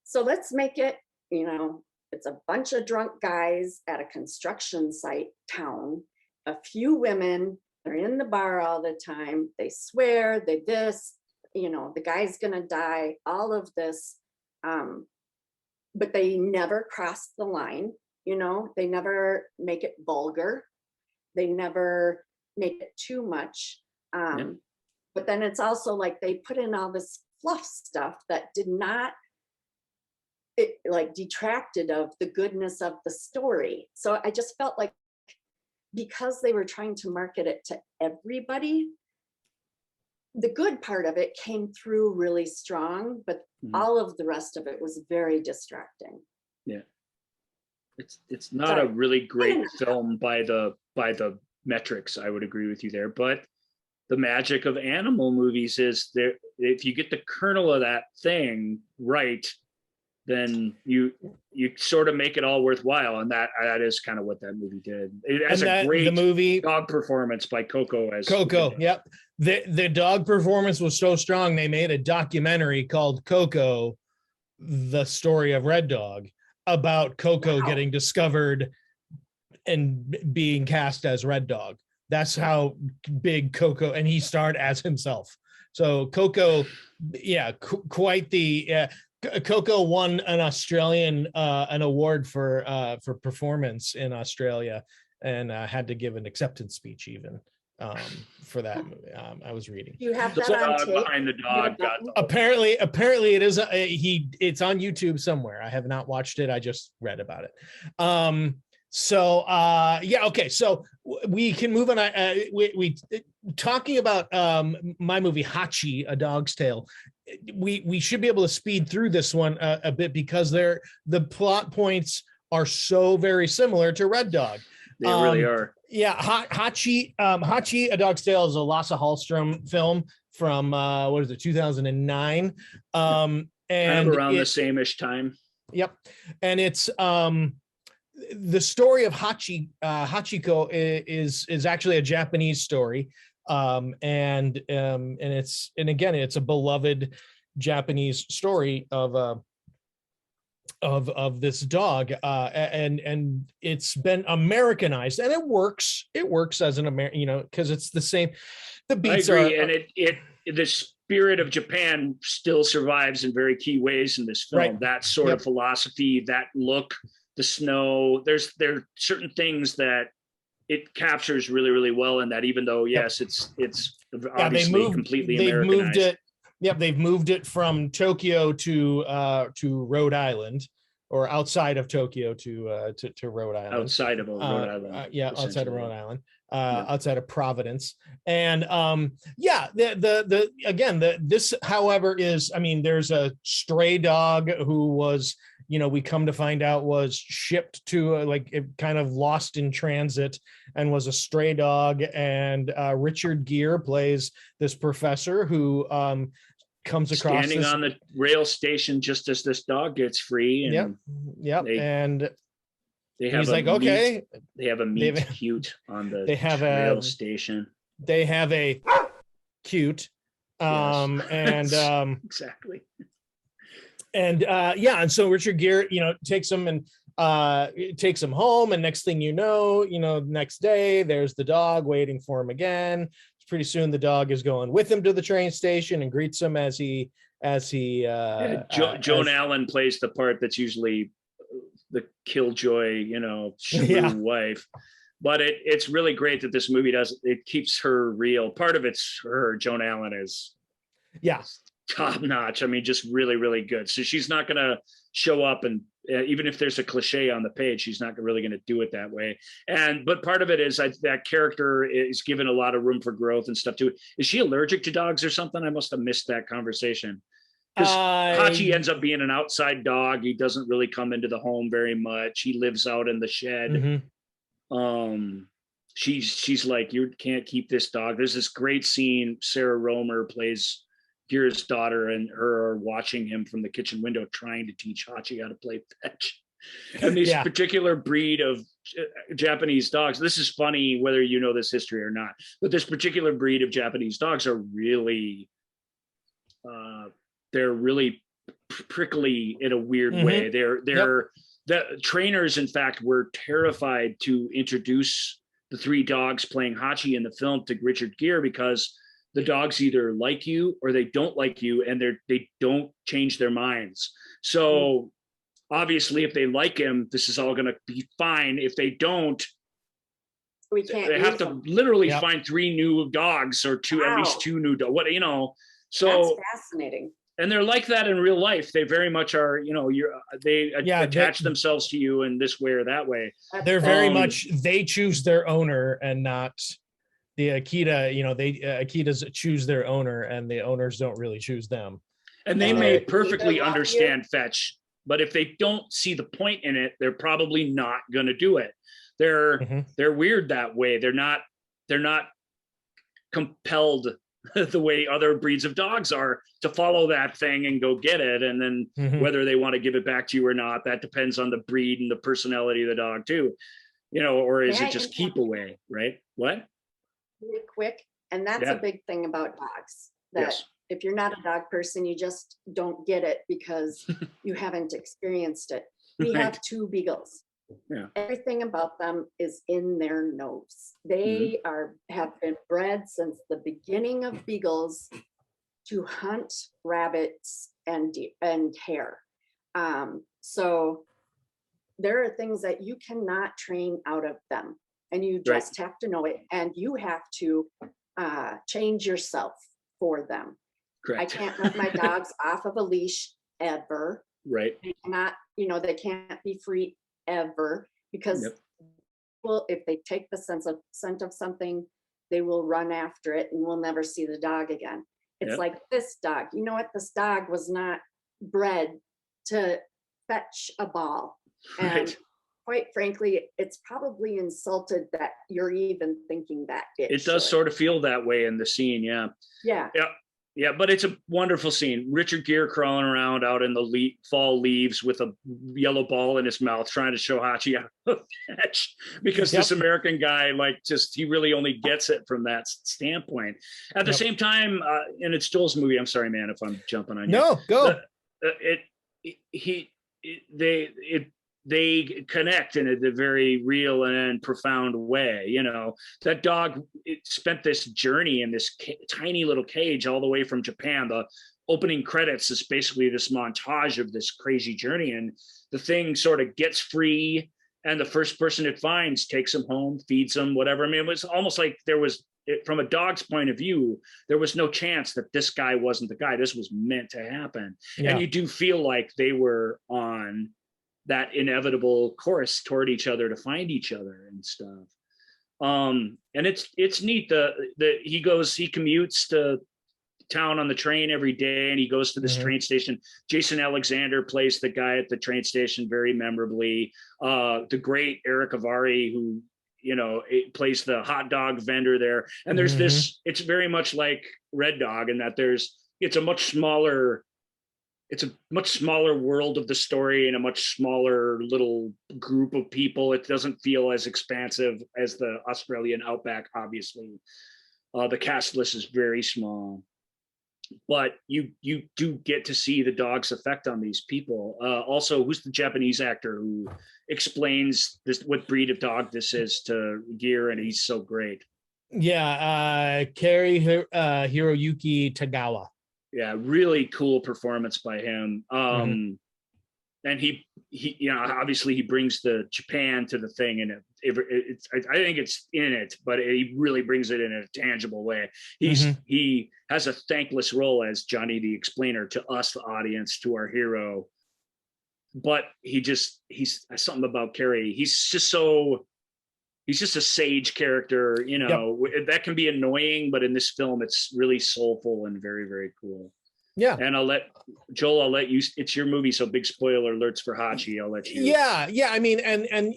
So let's make it, you know, it's a bunch of drunk guys at a construction site town, a few women, they're in the bar all the time. They swear, they this, you know, the guy's gonna die, all of this. But they never cross the line, you know, they never make it vulgar. They never make it too much. But then it's also like they put in all this fluff stuff that did not, it like detracted of the goodness of the story. So I just felt like because they were trying to market it to everybody, the good part of it came through really strong, but all of the rest of it was very distracting. Yeah. It's not a really great film by the metrics. I would agree with you there, but the magic of animal movies is there. If you get the kernel of that thing right, then you sort of make it all worthwhile, and that is kind of what that movie did. It has a great dog performance by Coco as Coco. Yep, the dog performance was so strong they made a documentary called Coco, the story of Red Dog, about Coco getting discovered and being cast as Red Dog. That's how big Coco, and he starred as himself. So Coco, yeah, quite the. Coco won an Australian an award for performance in Australia, and had to give an acceptance speech even for that movie. I was reading. You have that on tape? Behind the dog. Apparently it is. It's on YouTube somewhere. I have not watched it. I just read about it. So yeah, okay. So we can move on. We talking about my movie Hachi, A Dog's Tale. We should be able to speed through this one a bit because the plot points are so very similar to Red Dog. They really are. Yeah, Hachi, A Dog's Tale is a Lasse Hallström film from 2009. And kind of around the same-ish time. Yep, and it's the story of Hachiko is actually a Japanese story, and it's a beloved Japanese story of this dog, and it's been Americanized, and it works as an American, you know, because it's the same. The beats I agree, and the spirit of Japan still survives in very key ways in this film. Right. That sort of philosophy, that look. The snow, there are certain things that it captures really, really well in that, even though, yes, it's obviously completely Americanized. They've moved it from Tokyo to Rhode Island, or outside of Tokyo to Rhode Island. Outside of Rhode Island. Outside of Rhode Island. Outside of Providence. And this, however, is, I mean, there's a stray dog who was, you know, we come to find out was shipped to it kind of lost in transit and was a stray dog. And Richard Gere plays this professor who comes across standing on the rail station just as this dog gets free. And and he's like, okay, they have a meet cute on the rail station. They have a cute, and exactly. And so Richard Gere, takes him and takes him home, and next thing you know, next day there's the dog waiting for him again. Pretty soon the dog is going with him to the train station and greets him as he Joan Allen plays the part that's usually the killjoy, shrew wife. But it's really great that this movie it keeps her real. Part of it's her. Joan Allen is top notch. I mean, just really, really good. So she's not going to show up and even if there's a cliche on the page, she's not really going to do it that way. But part of it is that character is given a lot of room for growth and stuff too. Is she allergic to dogs or something? I must have missed that conversation. Because Hachi ends up being an outside dog. He doesn't really come into the home very much. He lives out in the shed. Mm-hmm. She's like, you can't keep this dog. There's this great scene. Sarah Romer plays Gere's daughter, and her are watching him from the kitchen window trying to teach Hachi how to play fetch. And this particular breed of Japanese dogs, this is funny whether you know this history or not, but this particular breed of Japanese dogs are really they're really prickly in a weird way. The trainers, in fact, were terrified to introduce the three dogs playing Hachi in the film to Richard Gere because the dogs either like you or they don't like you, and they don't change their minds. So obviously, if they like him, this is all going to be fine. If they don't, we can't. They have to literally find three new dogs or at least two new dogs. So that's fascinating. And they're like that in real life. They very much are. They attach themselves to you in this way or that way. They're very much. They choose their owner and not the Akita. Akitas choose their owner, and the owners don't really choose them. And they may perfectly understand fetch, but if they don't see the point in it, they're probably not going to do it. They're weird that way. They're not compelled the way other breeds of dogs are to follow that thing and go get it. And then whether they want to give it back to you or not, that depends on the breed and the personality of the dog too, or is it just keep away, right? What? Really quick. And that's a big thing about dogs, that if you're not a dog person, you just don't get it because you haven't experienced it. We have two Beagles. Yeah. Everything about them is in their nose. They have been bred since the beginning of Beagles to hunt rabbits and hare. So there are things that you cannot train out of them, and you just have to know it, and you have to change yourself for them. Correct. I can't let my dogs off of a leash ever. Right. They cannot, they can't be free ever, because if they take the scent of something, they will run after it and we'll never see the dog again. It's like this dog. You know what? This dog was not bred to fetch a ball. And quite frankly, it's probably insulted that you're even thinking that. It does sort of feel that way in the scene. Yeah, but it's a wonderful scene. Richard Gere crawling around out in the fall leaves with a yellow ball in his mouth, trying to show Hachi how to fetch, because this American guy, he really only gets it from that standpoint. At the same time, and it's Joel's movie. I'm sorry, man, if I'm jumping on you. No, go. They connect in a very real and profound way. That dog spent this journey in this tiny little cage all the way from Japan. The opening credits is basically this montage of this crazy journey, and the thing sort of gets free, and the first person it finds takes him home, feeds him, whatever. I mean, it was almost like from a dog's point of view, there was no chance that this guy wasn't the guy. This was meant to happen. And you do feel like they were on that inevitable course toward each other to find each other and stuff. And it's neat. He commutes to town on the train every day, and he goes to this train station. Jason Alexander plays the guy at the train station very memorably. The great Eric Avari, who plays the hot dog vendor there. And there's this. It's very much like Red Dog in that it's a much smaller world of the story and a much smaller little group of people. It doesn't feel as expansive as the Australian outback, obviously. The cast list is very small. but you do get to see the dog's effect on these people. Also, who's the Japanese actor who explains this, what breed of dog this is to Gear, and he's so great. Yeah, Kari Hiroyuki Tagawa. Yeah, really cool performance by him. And he obviously he brings the Japan to the thing, and I think it's in it, but he really brings it in a tangible way. He has a thankless role as Johnny the Explainer to us, the audience, to our hero. But he's something about Carrie. He's just a sage character, that can be annoying, but in this film, it's really soulful and very, very cool. Yeah. And I'll let you, it's your movie. So big spoiler alerts for Hachi. I'll let you. Yeah. I mean, and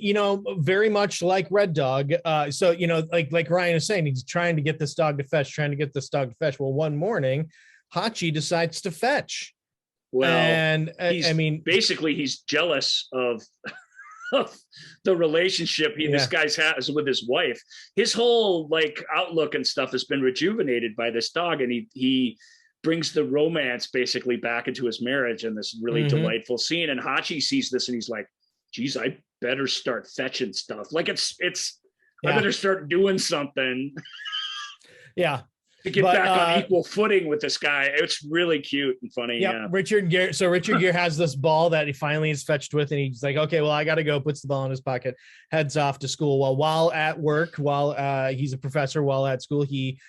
very much like Red Dog. So, like Ryan is saying, he's trying to get this dog to fetch. Well, one morning, Hachi decides to fetch. Well, and basically he's jealous of the relationship this guy has with his wife. His whole outlook and stuff has been rejuvenated by this dog, and he brings the romance basically back into his marriage in this really delightful scene. And Hachi sees this and he's like, geez, I better start fetching stuff. I better start doing something. Yeah. To get back on equal footing with this guy. It's really cute and funny. Yeah. Richard Gere has this ball that he finally is fetched with, and he's like, okay, well, I got to go, puts the ball in his pocket, heads off to school. While at work, he's a professor, while at school, he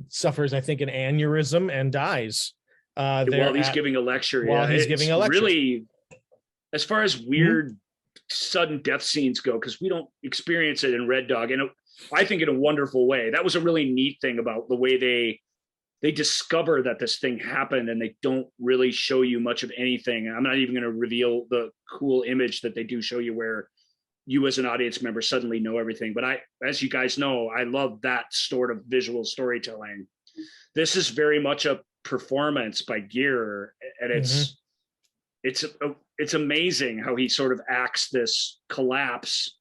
suffers, I think, an aneurysm and dies. While he's giving a lecture. Really, as far as weird, sudden death scenes go, because we don't experience it in Red Dog. And I think in a wonderful way. That was a really neat thing about the way they discover that this thing happened, and they don't really show you much of anything. I'm not even going to reveal the cool image that they do show you, where you as an audience member suddenly know everything. But as you guys know, I love that sort of visual storytelling. This is very much a performance by Gear, and it's amazing how he sort of acts this collapse,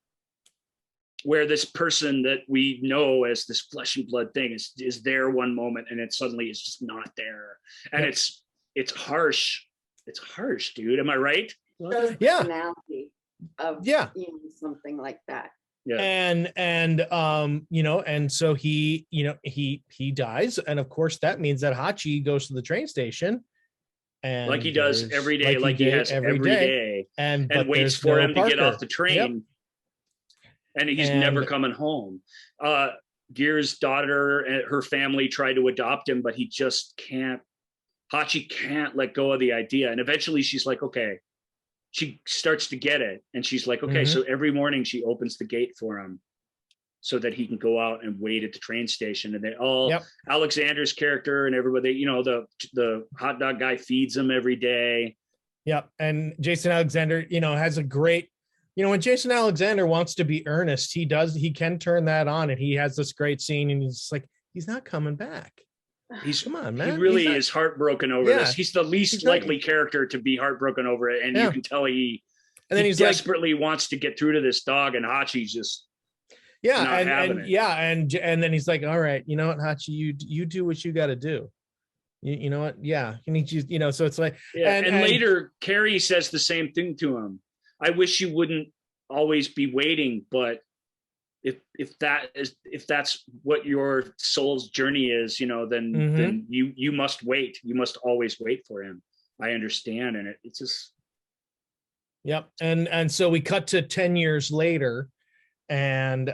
where this person that we know as this flesh and blood thing is there one moment, and it suddenly is just not there. And it's harsh. It's harsh, dude. Am I right? Yeah. Of something like that. Yeah. And so he dies. And of course that means that Hachi goes to the train station. And like he does every day, he has every day. And waits for him to get off the train. Yep. And he's never coming home. Gear's daughter and her family tried to adopt him, but he just can't. Hachi can't let go of the idea. And eventually she's like, okay. She starts to get it. And she's like, okay. So every morning she opens the gate for him so that he can go out and wait at the train station. And they all, Alexander's character and everybody, the hot dog guy feeds him every day. Yep. And Jason Alexander, has a great, when Jason Alexander wants to be earnest, he can turn that on, and he has this great scene, and he's like, he's not coming back. Come on, man. He really is heartbroken over this. He's the least likely character to be heartbroken over it. And you can tell he desperately wants to get through to this dog, and Hachi's just not having it. And then he's like, all right, you know what, Hachi, you do what you got to do. You know what? Yeah. And he just, so it's like, and later Carrie says the same thing to him. I wish you wouldn't always be waiting, but if that's what your soul's journey is, then you must wait. You must always wait for him. I understand. And it's just. Yep. And so we cut to 10 years later, and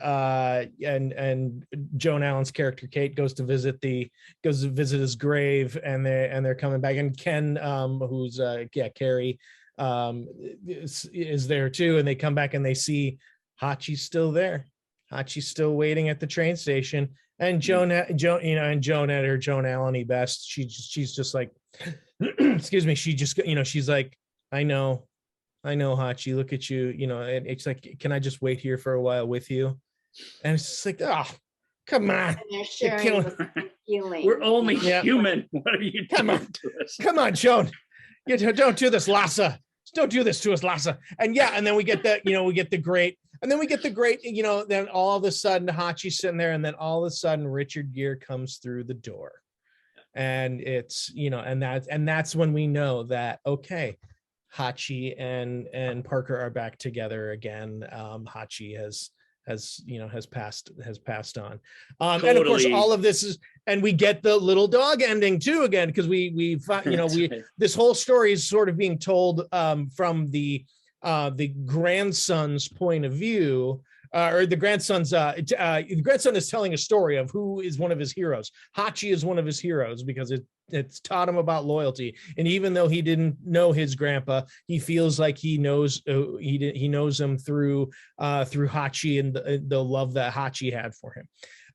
Joan Allen's character Kate goes to visit his grave, and they're coming back, and Ken, who's Carrie, is there too, and they come back and they see Hachi's still there. Hachi's still waiting at the train station, and Joan at her Joan Allen-y best, she's just like, excuse me, she just, she's like, I know, Hachi, look at you, and it's like, can I just wait here for a while with you? And it's just like, oh, come on. And they're sharing feeling. We're only human. What are you doing to us? Come on, Joan. Don't do this, Lassa. Don't do this to us, Lassa. And then we get that, we get the great, then all of a sudden Hachi's sitting there, and then all of a sudden Richard Gere comes through the door. And it's, and that's when we know that, okay, Hachi and Parker are back together again. Hachi has passed on. Totally. And of course, all of this is, and we get the little dog ending too again, because this whole story is sort of being told from the grandson's point of view. Or the grandson is telling a story of who is one of his heroes. Hachi is one of his heroes because it's taught him about loyalty. And even though he didn't know his grandpa, he feels like he knows him through Hachi and the love that Hachi had for him.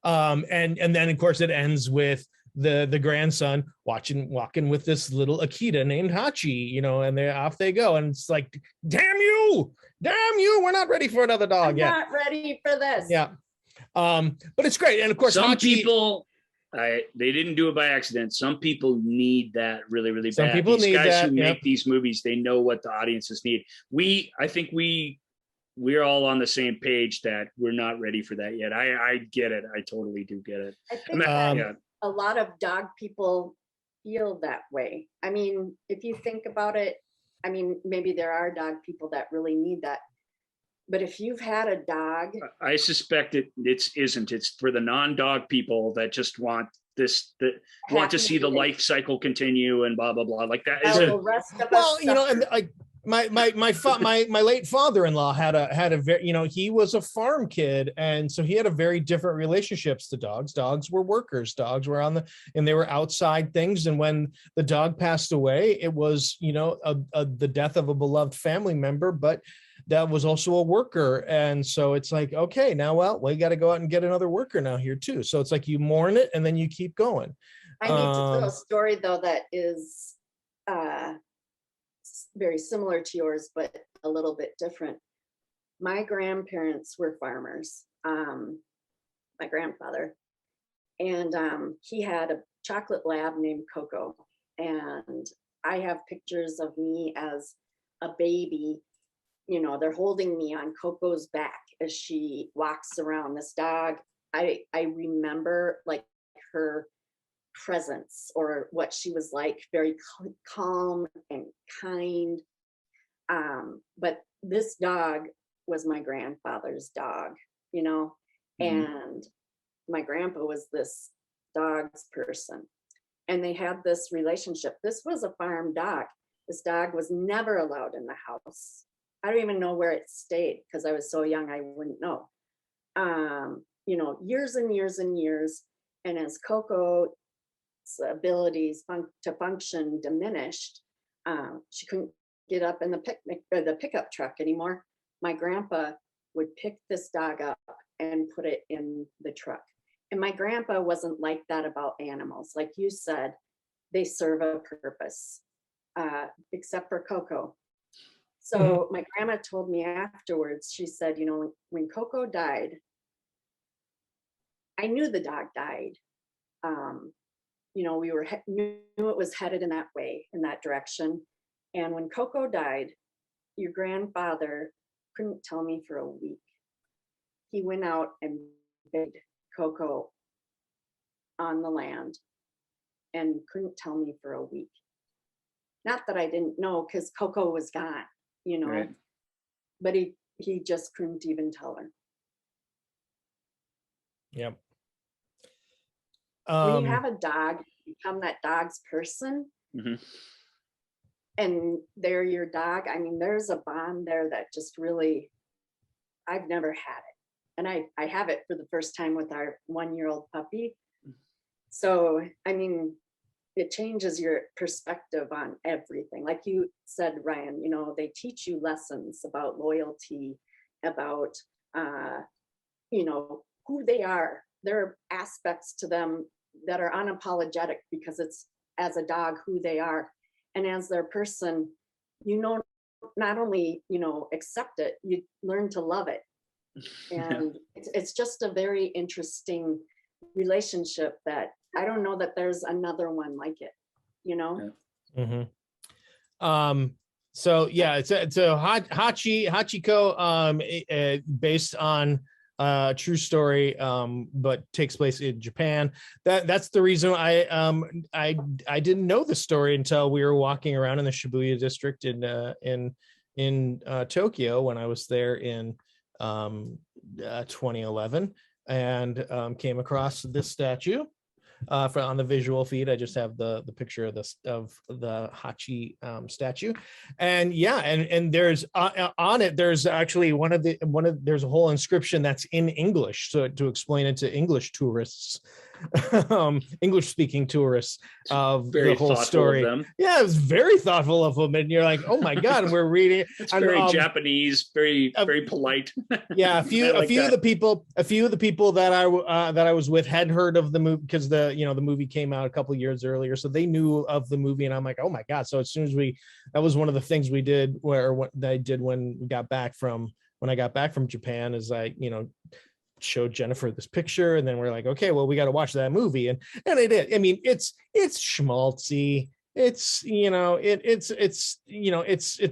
And then of course it ends with the grandson walking with this little Akita named Hachi, and off they go. And it's like, damn you, we're not ready for another dog yet. Not ready for this. Yeah. But it's great. And of course, some Hachi, people, they didn't do it by accident. Some people need that really, really bad. Some people these need guys that, who make these movies, they know what the audiences need. I think we're all on the same page that we're not ready for that yet. I get it. I totally do get it. I think a lot of dog people feel that way. I mean, if you think about it, I mean, maybe there are dog people that really need that. But if you've had a dog, I suspect it isn't. It's for the non-dog people that just want this, that want to see the life cycle continue and blah blah blah. Like that is the rest of us and my late father-in-law had a very, he was a farm kid, and so he had a very different relationships to dogs. Dogs were workers. Dogs were and they were outside things. And when the dog passed away, it was, the death of a beloved family member, but that was also a worker. And so it's like, okay, now, we got to go out and get another worker now here too. So it's like you mourn it and then you keep going. I need to tell a story though that is very similar to yours, but a little bit different. My grandparents were farmers, my grandfather, and he had a chocolate lab named Coco. And I have pictures of me as a baby. They're holding me on Coco's back as she walks around. This dog, I remember like her presence or what she was like, very calm and kind. But this dog was my grandfather's dog, and my grandpa was this dog's person. And they had this relationship. This was a farm dog. This dog was never allowed in the house. I don't even know where it stayed because I was so young, I wouldn't know. Years and years and years. And as Coco's abilities to function diminished, she couldn't get up in the pickup truck anymore. My grandpa would pick this dog up and put it in the truck. And my grandpa wasn't like that about animals. Like you said, they serve a purpose, except for Coco. So my grandma told me afterwards, she said, when Coco died, I knew the dog died. We knew it was headed in that way, in that direction. And when Coco died, your grandfather couldn't tell me for a week. He went out and begged Coco on the land and couldn't tell me for a week. Not that I didn't know, because Coco was gone, Right. But he just couldn't even tell her. Yep. When you have a dog, you become that dog's person. And they're your dog. I mean, there's a bond there that just really, I've never had it. And I have it for the first time with our 1-year-old puppy. So, I mean, it changes your perspective on everything. Like you said, Ryan, they teach you lessons about loyalty, about, who they are. There are aspects to them that are unapologetic because it's, as a dog, who they are. And as their person, not only, accept it, you learn to love it. And it's just a very interesting relationship that I don't know that there's another one like it, So yeah, so Hachiko, based on true story, but takes place in Japan. That's the reason I didn't know the story until we were walking around in the Shibuya district in Tokyo when I was there in 2011, and came across this statue. On the visual feed, I just have the picture of the Hachi statue, and there's on it. There's actually there's a whole inscription that's in English, so to explain it to English tourists, English speaking tourists of the whole story. Yeah, it was very thoughtful of them, and you're like, oh my god, we're reading. It's very Japanese, very polite. Yeah, a few of the people that I was with had heard of the movie because the movie came out a couple years earlier, so they knew of the movie, and I'm like, oh my god. So as soon as that was one of the things we did, what I did when I got back from Japan, is I showed Jennifer this picture, and then we're like, okay, well, we got to watch that movie, and it is. I mean, it's schmaltzy. It's it's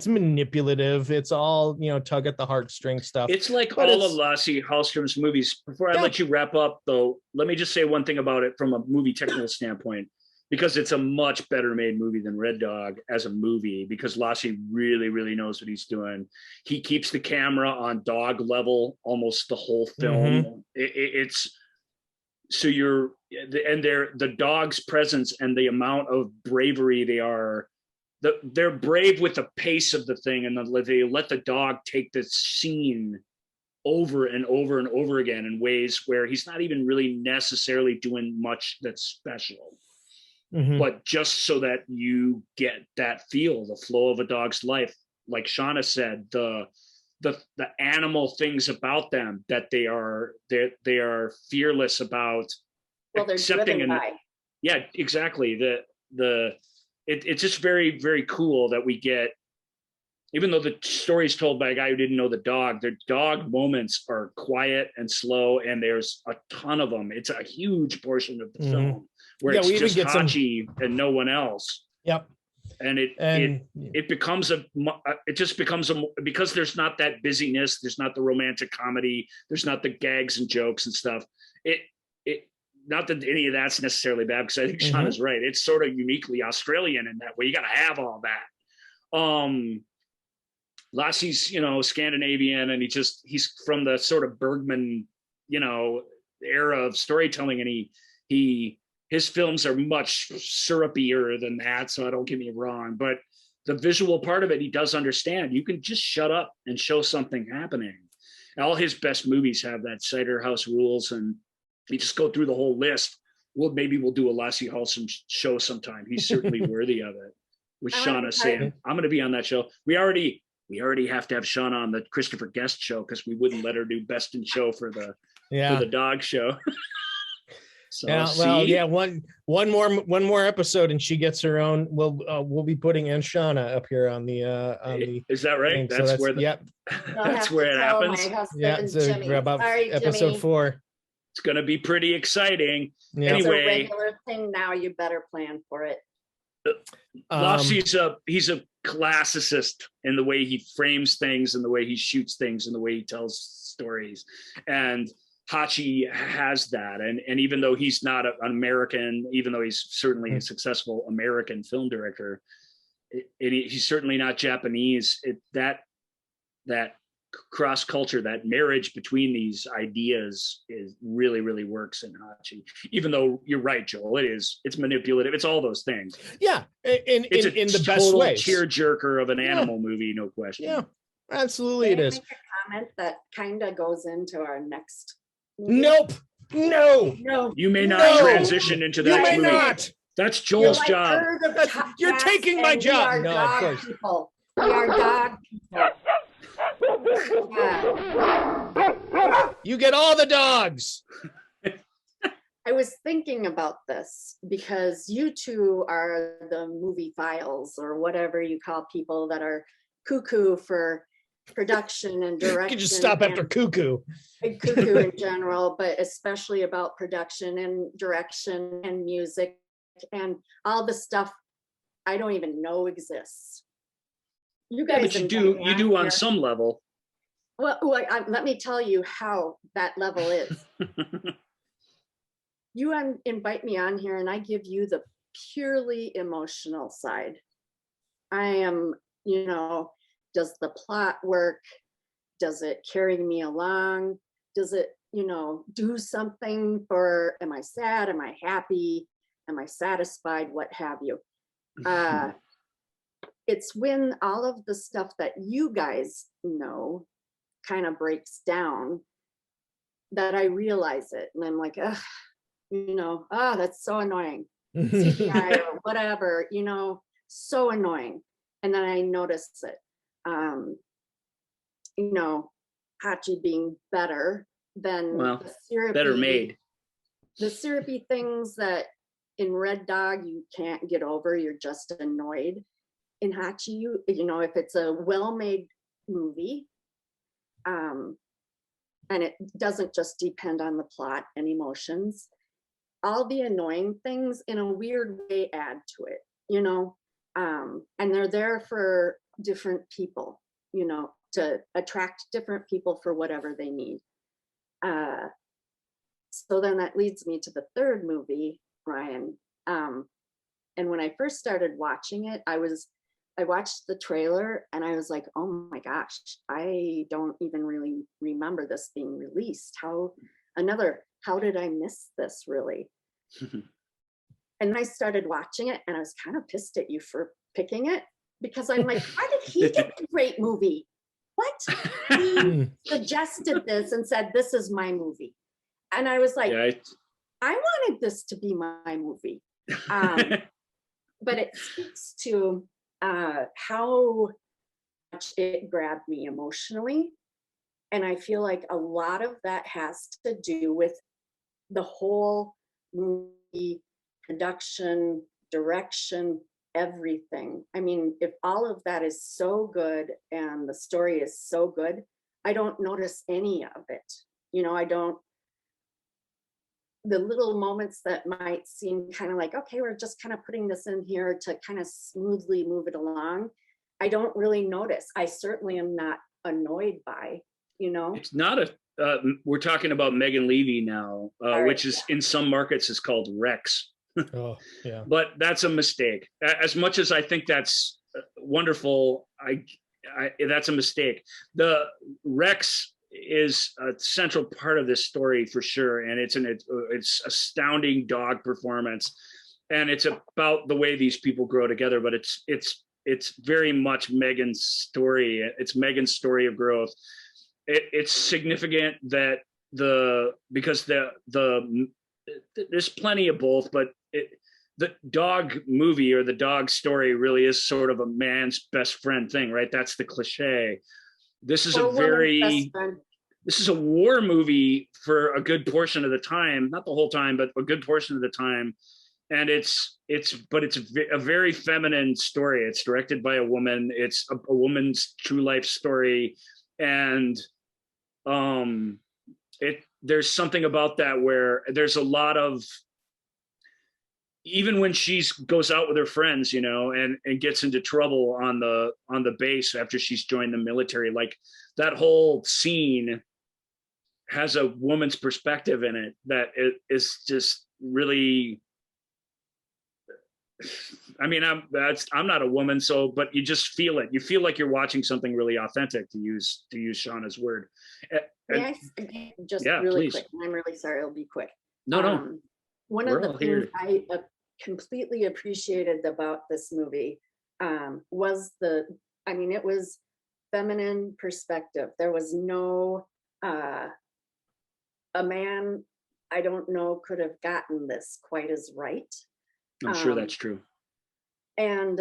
manipulative. It's all tug at the heartstring stuff. It's like all of Lasse Hallström's movies. Before I let you wrap up, though, let me just say one thing about it from a movie technical standpoint, because it's a much better made movie than Red Dog as a movie, because Lasse really, really knows what he's doing. He keeps the camera on dog level almost the whole film. It's so the dog's presence and the amount of bravery they're brave with the pace of the thing, and they let the dog take the scene over and over and over again in ways where he's not even really necessarily doing much that's special. But just so that you get that feel, the flow of a dog's life, like Shauna said, the animal things about them, that they are fearless about accepting. And yeah, exactly. It's just very, very cool that we get, even though the story is told by a guy who didn't know the dog, their dog moments are quiet and slow, and there's a ton of them. It's a huge portion of the film where it's just Hachi and no one else. Yep. And it just becomes because there's not that busyness, there's not the romantic comedy, there's not the gags and jokes and stuff. It not that any of that's necessarily bad, because I think Shauna's right. It's sort of uniquely Australian in that way. You got to have all that. Lasse's, Scandinavian, and he's from the sort of Bergman, era of storytelling, and his films are much syrupier than that, so don't get me wrong, but the visual part of it, he does understand. You can just shut up and show something happening. All his best movies have that Cider House Rules, and you just go through the whole list. Well, maybe we'll do a Lasse Hallström show sometime. He's certainly worthy of it. With Shauna saying, I'm going to be on that show. We already have to have Shauna on the Christopher Guest show, because we wouldn't let her do Best in Show for the dog show. So, one more episode and she gets her own. We'll be putting in Shauna up here on the Is that right? Thing. That's where that's where it happens. Yeah, so about episode Jimmy. 4. It's going to be pretty exciting. Yeah. It's anyway, a regular thing now. You better plan for it. He's a classicist in the way he frames things, and the way he shoots things, and the way he tells stories. And Hachi has that, and even though he's not an American, even though he's certainly a successful American film director, he's certainly not Japanese. That cross culture, that marriage between these ideas is really, really works in Hachi. Even though you're right, Joel, it's manipulative. It's all those things. Yeah, in the best way. Tearjerker of an animal movie, no question. Yeah, absolutely, it is. Make a comment that kind of goes into our next. Nope. No. You may not transition into that. You may not. That's Joel's job. You're taking my job. No, of course. People. We are dog people. Yeah. You get all the dogs. I was thinking about this because you two are the movie files, or whatever you call people that are cuckoo for production and direction. You can just stop after cuckoo. Cuckoo in general, but especially about production and direction and music and all the stuff I don't even know exists. You guys, but you do on some level. Well, let me tell you how that level is. You invite me on here and I give you the purely emotional side. I am, does the plot work? Does it carry me along? Does it, do something for, am I sad? Am I happy? Am I satisfied? What have you? It's when all of the stuff that you guys know kind of breaks down that I realize it. And I'm like, that's so annoying. CGI or whatever, so annoying. And then I notice it. Hachi being better than the syrupy, better made. The syrupy things that in Red Dog you can't get over, you're just annoyed. In Hachi, if it's a well-made movie, and it doesn't just depend on the plot and emotions, all the annoying things in a weird way add to it, and they're there for different people, to attract different people for whatever they need. So then that leads me to the third movie, Ryan. And when I first started watching it, I watched the trailer and I was like, oh my gosh, I don't even really remember this being released. How did I miss this really? And I started watching it and I was kind of pissed at you for picking it, because I'm like, how did he get the great movie? What? He suggested this and said, this is my movie. And I was like, I wanted this to be my movie. But it speaks to how much it grabbed me emotionally. And I feel like a lot of that has to do with the whole movie production, direction, everything. I mean, if all of that is so good and the story is so good, I don't notice any of it. The little moments that might seem kind of like, okay, we're just kind of putting this in here to kind of smoothly move it along, I don't really notice. I certainly am not annoyed by, It's not we're talking about Megan Levy now, which is in some markets is called Rex. Oh, yeah. But that's a mistake. As much as I think that's wonderful, that's a mistake. The Rex is a central part of this story for sure, and it's astounding dog performance, and it's about the way these people grow together. But it's very much Megan's story. It's Megan's story of growth. It's significant that because there's plenty of both, but the dog movie or the dog story really is sort of a man's best friend thing, right? That's the cliche. This is this is a war movie for a good portion of the time, not the whole time, but a good portion of the time. And it's a very feminine story. It's directed by a woman. It's a woman's true life story. And there's something about that where there's a lot of, even when she goes out with her friends, and gets into trouble on the base after she's joined the military, like that whole scene has a woman's perspective in it that is just really, I mean, I'm not a woman, but you just feel it. You feel like you're watching something really authentic, to use Shauna's word. Yes, just really quick. I'm really sorry. It'll be quick. No. One of the things I completely appreciated about this movie was it was feminine perspective. There was no, a man, I don't know, could have gotten this quite as right. I'm sure that's true. And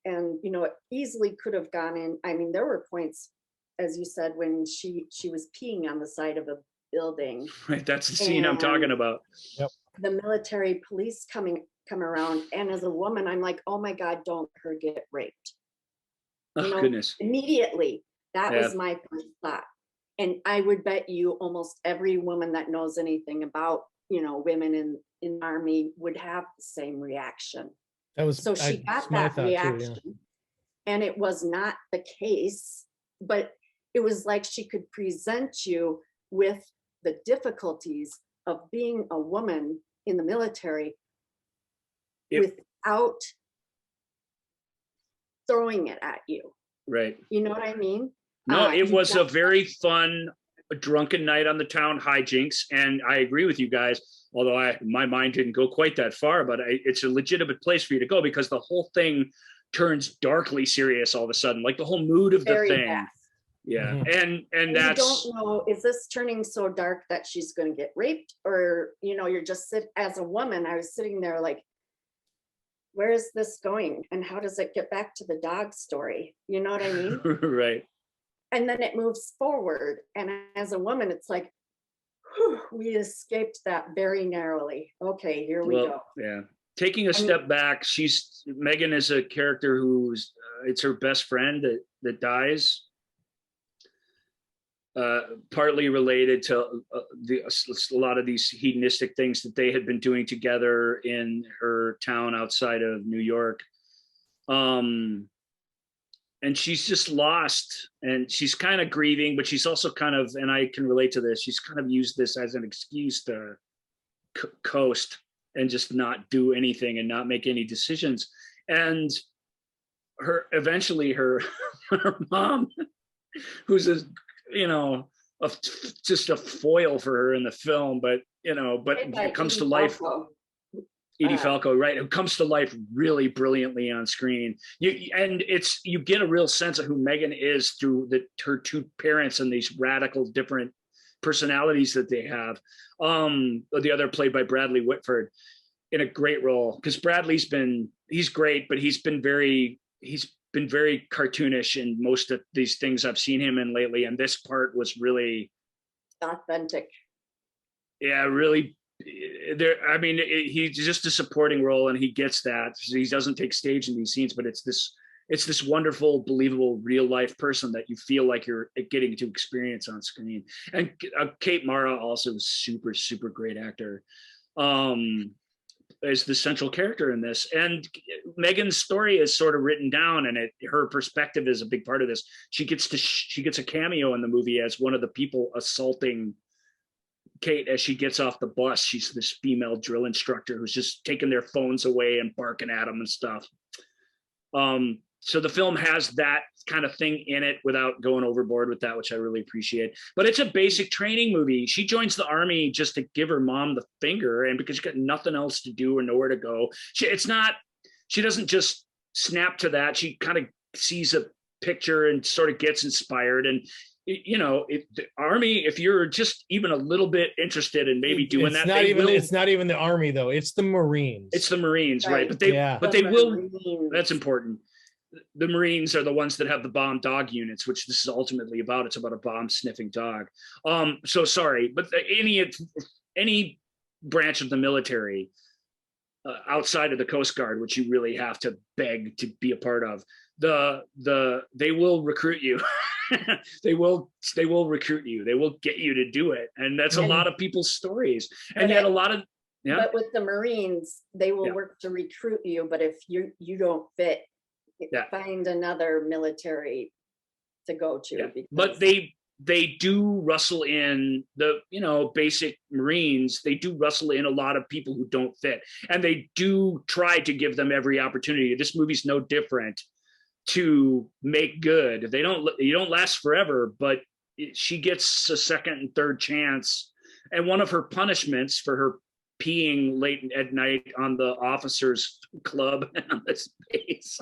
it easily could have gone in. I mean, there were points, as you said, when she was peeing on the side of a building. Right, that's the scene I'm talking about. Yep. The military police come around, and as a woman, I'm like, oh my God, don't let her get raped. Goodness. Immediately, that was my first thought. And I would bet you almost every woman that knows anything about, women in the Army would have the same reaction. So she got that reaction, and it was not the case. But it was like she could present you with the difficulties of being a woman in the military without throwing it at you. Right. You know what I mean? No, it was a very fun, drunken night on the town hijinks. And I agree with you guys, although my mind didn't go quite that far, but it's a legitimate place for you to go because the whole thing turns darkly serious all of a sudden, like the whole mood of the thing. Fast. Yeah. And that's, you don't know, is this turning so dark that she's going to get raped? Or, you're just as a woman, I was sitting there like, where is this going? And how does it get back to the dog story? You know what I mean? Right. And then it moves forward. And as a woman, it's like, whew, we escaped that very narrowly. Okay, here we go. Yeah. Taking a step back, Megan is a character who's, it's her best friend that dies. Partly related to a lot of these hedonistic things that they had been doing together in her town outside of New York. And she's just lost and she's kind of grieving, but she's also kind of, and I can relate to this, she's kind of used this as an excuse to coast and just not do anything and not make any decisions. And eventually her mom, who's just a foil for her in the film, but it comes to life. Edie Falco, right? Who comes to life really brilliantly on screen. You get a real sense of who Megan is through her two parents and these radical different personalities that they have. The other played by Bradley Whitford in a great role, because he's great, but he's been very cartoonish in most of these things I've seen him in lately. And this part was really authentic. Yeah, really. He's just a supporting role and he gets that. He doesn't take stage in these scenes, but it's this wonderful, believable, real life person that you feel like you're getting to experience on screen. And Kate Mara also is super, super great actor. Is the central character in this, and Megan's story is sort of written down, and her perspective is a big part of this. She gets a cameo in the movie as one of the people assaulting Kate as she gets off the bus. She's this female drill instructor who's just taking their phones away and barking at them and stuff. So the film has that kind of thing in it without going overboard with that, which I really appreciate. But it's a basic training movie. She joins the army just to give her mom the finger, and because she's got nothing else to do or nowhere to go. She doesn't just snap to that. She kind of sees a picture and sort of gets inspired. And the army, if you're just even a little bit interested in maybe doing that, it's not even the army though. It's the Marines. It's the Marines, right? But they will. That's important. The Marines are the ones that have the bomb dog units, which this is ultimately about. It's about a bomb sniffing dog. So sorry, but any branch of the military outside of the Coast Guard, which you really have to beg to be a part of, they will recruit you. they will recruit you. They will get you to do it, and that's a lot of people's stories. And yet a lot of But with the Marines, they will work to recruit you. But if you don't fit, find another military to go to. Yeah. But they do rustle in the basic Marines. They do rustle in a lot of people who don't fit, and they do try to give them every opportunity. This movie's no different to make good. You don't last forever, but she gets a second and third chance. And one of her punishments for her peeing late at night on the officers club on this base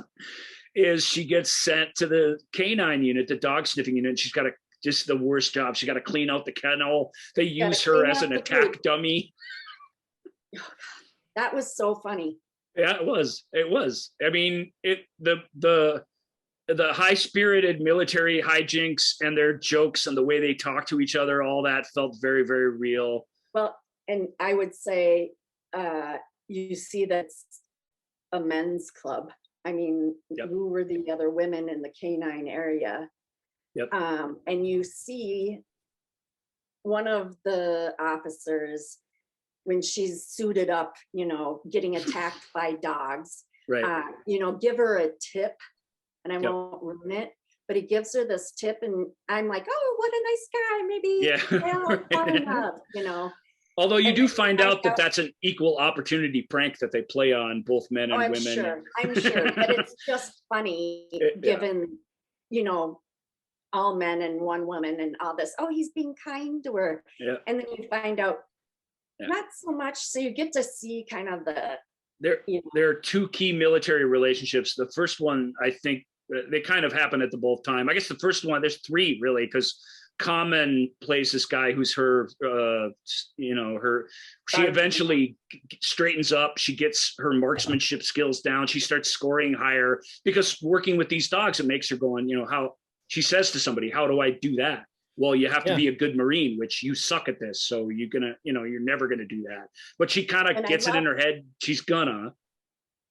is she gets sent to the canine unit, the dog sniffing unit, and she's got just the worst job. She got to clean out the kennel. They use her as an attack dummy. That was so funny. Yeah, it was. I mean, the high-spirited military hijinks and their jokes and the way they talk to each other, all that felt very, very real. Well, and I would say you see that's a men's club. I mean, who were the other women in the canine area? Yep. And you see one of the officers when she's suited up, getting attacked by dogs, right. Give her a tip, and I won't ruin it, but he gives her this tip, and I'm like, oh, what a nice guy. Maybe they'll fall in love, you know. Although you do find out that that's an equal opportunity prank that they play on both men and women. I'm sure, but it's just funny given, you know, all men and one woman and all this. Oh, he's being kind to her. Yeah. And then you find out not so much. So you get to see kind of there are two key military relationships. The first one, I think they kind of happen at the both time. I guess the first one, there's three really, because Common plays this guy who's her, she eventually straightens up. She gets her marksmanship skills down. She starts scoring higher because working with these dogs, it makes her going, you know, how she says to somebody, how do I do that? Well, you have to be a good Marine, which you suck at this. So you're never going to do that. But she kind of gets it in her head. She's gonna.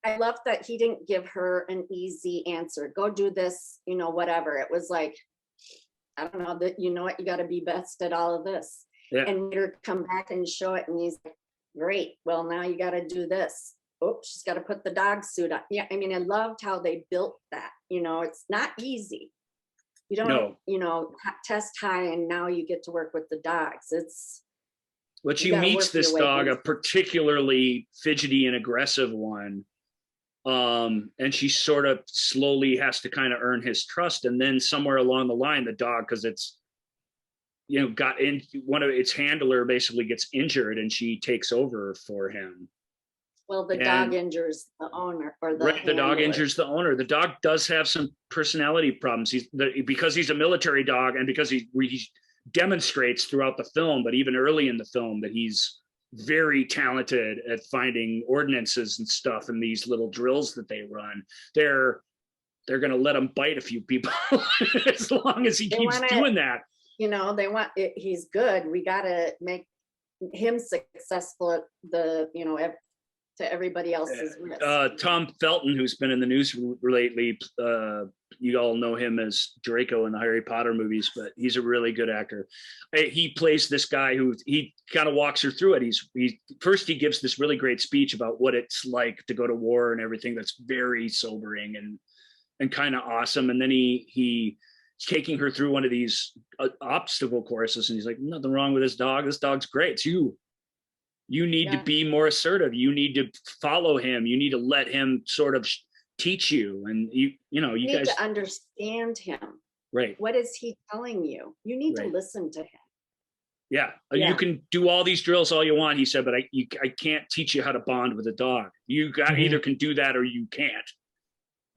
I love that he didn't give her an easy answer. Go do this, you know, whatever. It was like, I don't know, that, you know what, you got to be best at all of this. Yeah. And later come back and show it. And he's like, great. Well, now you got to do this. Oops, she's got to put the dog suit on. Yeah. I mean, I loved how they built that. You know, it's not easy. You don't, you know, test high and now you get to work with the dogs. It's. But she meets this dog, a particularly fidgety and aggressive one. And she sort of slowly has to kind of earn his trust. And then somewhere along the line, the dog, because it's, you know, got in, one of its handler basically gets injured and she takes over for him. Well, the dog injures the owner, or the the dog injures the owner. The dog does have some personality problems. Because he's a military dog, and because he demonstrates throughout the film, but even early in the film, that he's very talented at finding ordinances and stuff and these little drills that they run. They're going to let him bite a few people as long as he keeps doing that. You know, they want it, he's good. We got to make him successful at the, you know, to everybody else's risk. Tom Felton, who's been in the news lately, you all know him as Draco in the Harry Potter movies, but he's a really good actor. He plays this guy who he kind of walks her through it. He gives this really great speech about what it's like to go to war and everything. That's very sobering and kind of awesome. And then he's taking her through one of these obstacle courses, and he's like, nothing wrong with this dog. This dog's great. It's you. You need to be more assertive. You need to follow him. You need to let him sort of teach you. And you need guys to understand him. Right. What is he telling you? You need to listen to him. Yeah. You can do all these drills all you want, he said, but I can't teach you how to bond with a dog. You either can do that or you can't.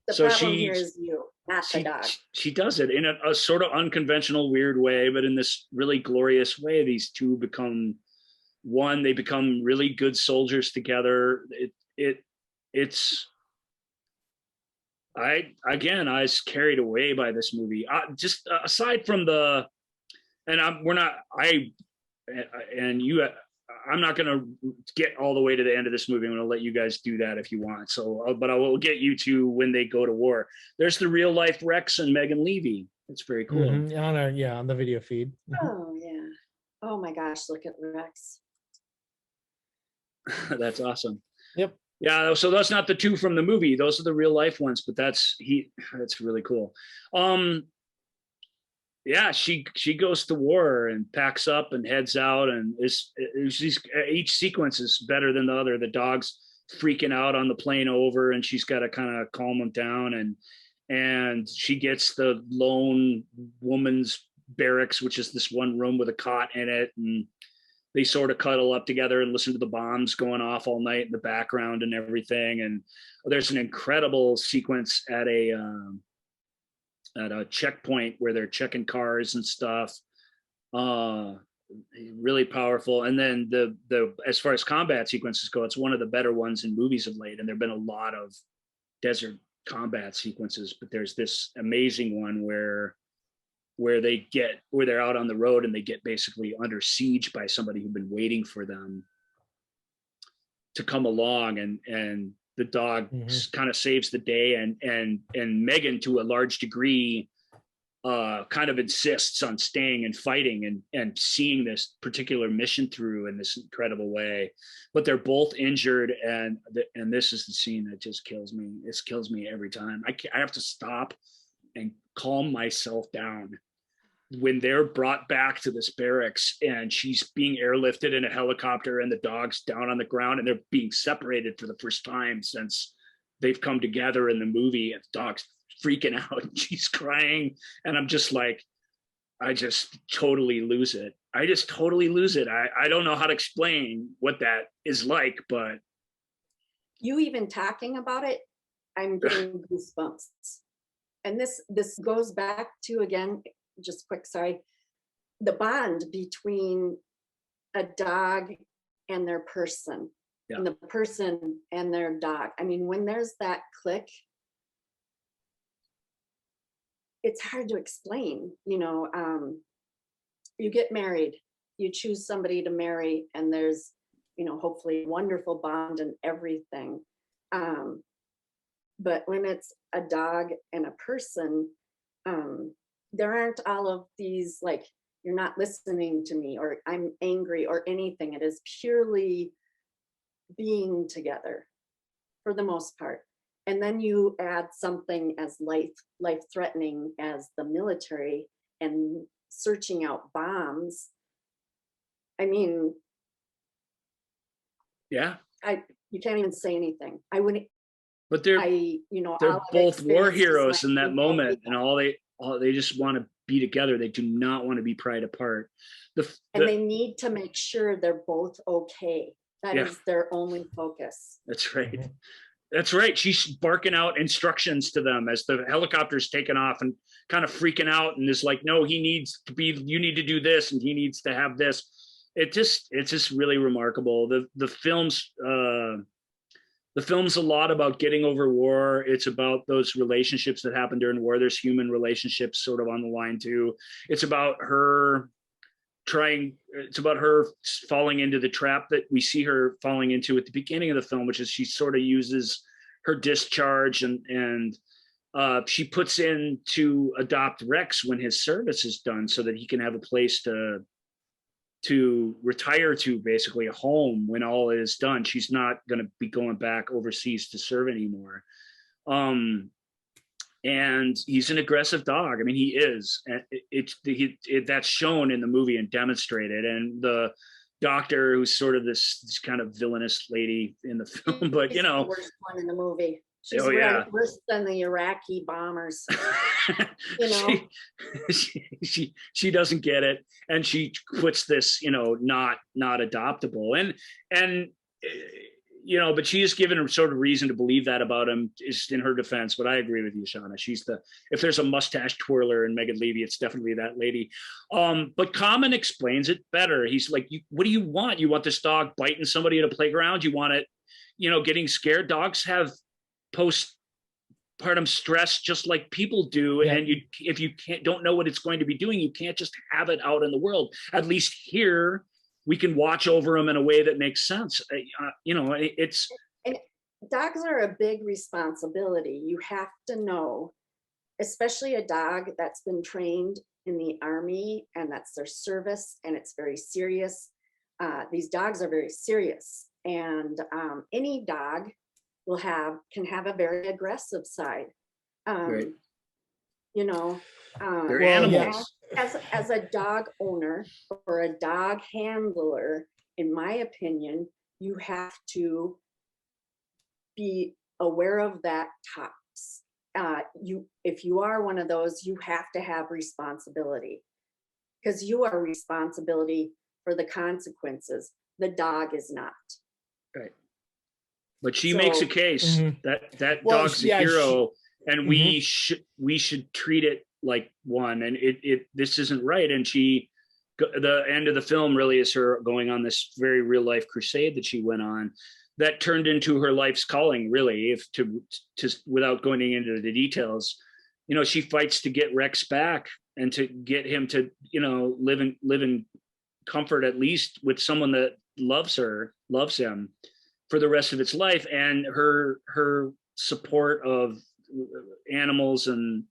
The problem here is you, not the dog. She does it in a sort of unconventional, weird way, but in this really glorious way. These two become one. They become really good soldiers together. It's I was carried away by this movie. Just aside from I'm not going to get all the way to the end of this movie. I'm going to let you guys do that if you want. So, but I will get you to when they go to war. There's the real life Rex and Megan Levy. It's very cool. Mm-hmm. On the video feed. Oh yeah. Oh my gosh, look at Rex. That's awesome. Yep. Yeah, so that's not the two from the movie. Those are the real life ones, but that's really cool. Yeah, she goes to war and packs up and heads out, and each sequence is better than the other. The dog's freaking out on the plane over, and she's got to kind of calm them down, and she gets the lone woman's barracks, which is this one room with a cot in it, and they sort of cuddle up together and listen to the bombs going off all night in the background and everything. And there's an incredible sequence at a checkpoint where they're checking cars and stuff. Really powerful. And then the as far as combat sequences go, it's one of the better ones in movies of late. And there've been a lot of desert combat sequences, but there's this amazing one where they're out on the road and they get basically under siege by somebody who'd been waiting for them to come along, and the dog kind of saves the day, and Megan, to a large degree, kind of insists on staying and fighting and seeing this particular mission through in this incredible way. But they're both injured, and this is the scene that just kills me. It kills me every time. I have to stop and calm myself down when they're brought back to this barracks and she's being airlifted in a helicopter and the dog's down on the ground and they're being separated for the first time since they've come together in the movie, and the dog's freaking out and she's crying. And I'm just like, I just totally lose it. I just totally lose it. I don't know how to explain what that is like, but. You even talking about it, I'm getting goosebumps. And this goes back to, again, just quick, sorry, the bond between a dog and their person, and the person and their dog. I mean, when there's that click, it's hard to explain. You know, you get married, you choose somebody to marry, and there's, you know, hopefully a wonderful bond and everything. But when it's a dog and a person, there aren't all of these, like, you're not listening to me, or I'm angry, or anything. It is purely being together for the most part. And then you add something as life-threatening as the military and searching out bombs. I mean, yeah, you can't even say anything. I wouldn't. But they're both war heroes in that moment, and all they just want to be together. They do not want to be pried apart. And they need to make sure they're both okay. That is their only focus. That's right. That's right. She's barking out instructions to them as the helicopter's taking off and kind of freaking out, and is like, no, you need to do this, and he needs to have this. It's just really remarkable. The film's a lot about getting over war. It's about those relationships that happen during war. There's human relationships sort of on the line too. It's about her falling into the trap that we see her falling into at the beginning of the film, which is she sort of uses her discharge and she puts in to adopt Rex when his service is done so that he can have a place to retire to, basically a home when all is done. She's not going to be going back overseas to serve anymore. And he's an aggressive dog. I mean, he is. That's shown in the movie and demonstrated. And the doctor, who's sort of this kind of villainous lady in the film, but She's the worst one in the movie. She's worse than the Iraqi bombers. You know, she doesn't get it, and she puts this, not adoptable, and but she is given a sort of reason to believe that about him, is in her defense. But I agree with you, Shauna. If there's a mustache twirler in Megan Levy, it's definitely that lady. But Common explains it better. He's like, what do you want? You want this dog biting somebody at a playground? You want it, getting scared? Dogs have postpartum stress just like people do. Yeah. And if you don't know what it's going to be doing, you can't just have it out in the world. At least here, we can watch over them in a way that makes sense. It's. And dogs are a big responsibility. You have to know, especially a dog that's been trained in the Army and that's their service, and it's very serious. These dogs are very serious, and any dog can have a very aggressive side. Right. They're animals. As a dog owner or a dog handler, in my opinion, you have to be aware of that tops. If you are one of those, you have to have responsibility, because you are responsibility for the consequences. The dog is not. Right. But she makes a case that dog's a hero, and we should treat it like one. And this isn't right. And the end of the film really is her going on this very real life crusade that she went on, that turned into her life's calling, really. If to without going into the details, she fights to get Rex back and to get him to live in comfort, at least with someone that loves him for the rest of its life. And her support of animals and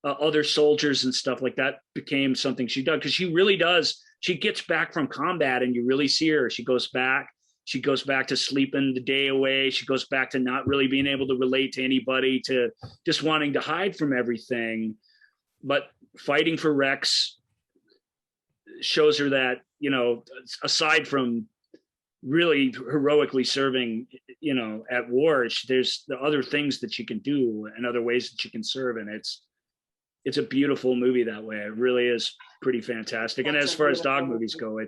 other soldiers and stuff like that became something she did, because she really does. She gets back from combat and you really see her. She goes back She goes back to sleeping the day away. She goes back to not really being able to relate to anybody, to just wanting to hide from everything. But fighting for Rex shows her that, you know, aside from really heroically serving, you know, at war, there's the other things that she can do and other ways that she can serve. And it's a beautiful movie that way. It really is pretty fantastic. And as far as dog movies go,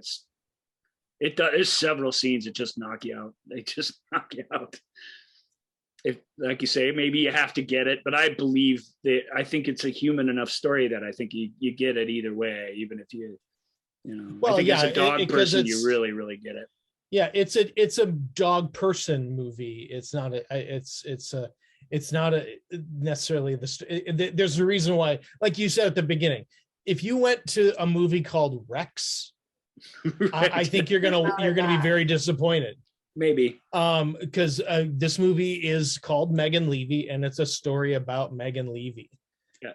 there's several scenes that just knock you out. They just knock you out. If, like you say, maybe you have to get it, but I believe that, I think it's a human enough story that I think you get it either way, even if you know, well, I think as a dog person, you really, really get it. Yeah, it's a dog person movie. It's not necessarily there's a reason why, like you said at the beginning, if you went to a movie called Rex, right. I think you're gonna be very disappointed. Maybe because this movie is called Megan Levy, and it's a story about Megan Levy. Yeah.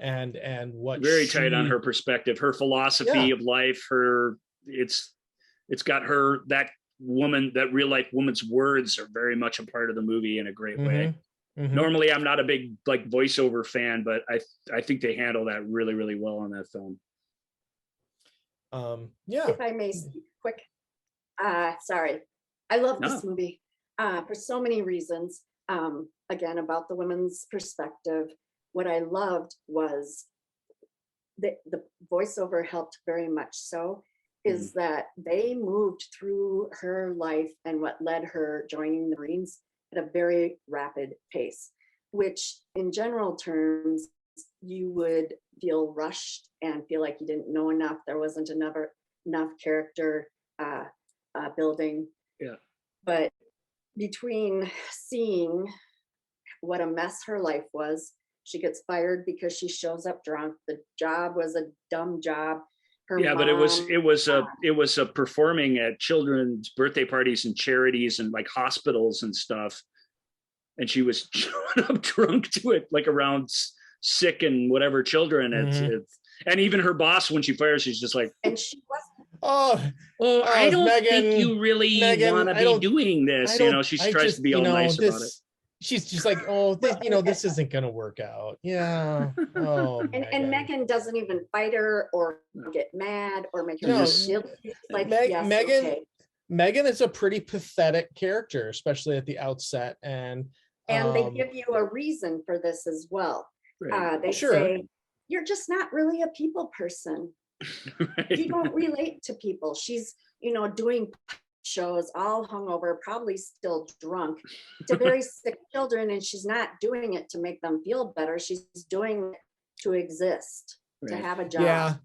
And what very tight on her perspective, her philosophy of life. It's got her, that woman, that real life woman's words are very much a part of the movie in a great way. Mm-hmm. Normally, I'm not a big like voiceover fan, but I think they handle that really, really well on that film. If I may speak quick, sorry. I love this movie for so many reasons. Again, about the women's perspective. What I loved was the voiceover helped very much so, is that they moved through her life and what led her joining the Marines at a very rapid pace, which in general terms, you would feel rushed and feel like you didn't know enough. There wasn't enough character building. Yeah. But between seeing what a mess her life was, she gets fired because she shows up drunk. The job was a dumb job. But it was a performing at children's birthday parties and charities and like hospitals and stuff. And she was showing up drunk to it, like around sick and whatever children. And even her boss, when she fires, she's just like, and she wasn't. I don't think you really want to be doing this. You know, she tries to be all nice about it. She's just like, this isn't going to work out. Yeah. Oh, and Megan doesn't even fight her or get mad or make her feel like Megan is a pretty pathetic character, especially at the outset. And they give you a reason for this as well. Right. They say, you're just not really a people person. Right. You don't relate to people. She's, doing shows all hungover, probably still drunk, to very sick children, and she's not doing it to make them feel better. She's doing it to exist, to have a job.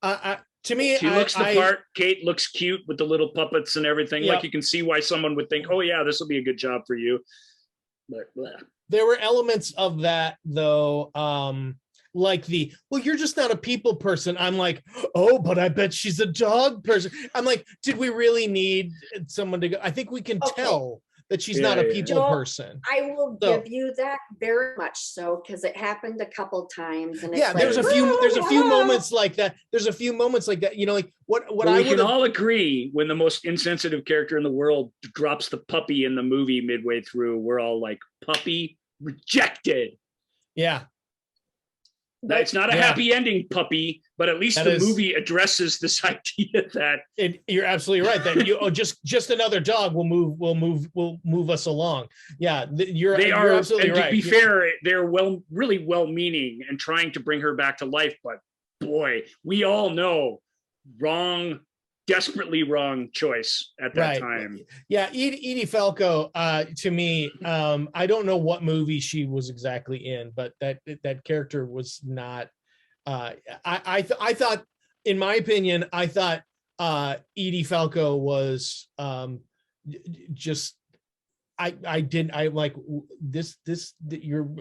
Yeah. To me, she looks the part. Kate looks cute with the little puppets and everything. Yep. Like you can see why someone would think, oh yeah, this will be a good job for you. But there were elements of that though. Like you're just not a people person. I'm like, oh, but I bet she's a dog person. I'm like, did we really need someone to go? I think we can tell that she's not a people person. I will give you that very much so, because it happened a couple times. And there's a few moments like that. There's a few moments like that. Like what we can all agree, when the most insensitive character in the world drops the puppy in the movie midway through, we're all like, puppy rejected. Yeah. It's not a happy ending, puppy, but at least the movie addresses this idea that you're absolutely right, that you just another dog will move us along. Yeah, you're absolutely right. To be fair, they're really well-meaning and trying to bring her back to life, but boy, we all know desperately wrong choice at that time. Yeah, Edie Falco, to me, I don't know what movie she was exactly in, but that character was not. I thought, in my opinion, Edie Falco was just. I'm like this.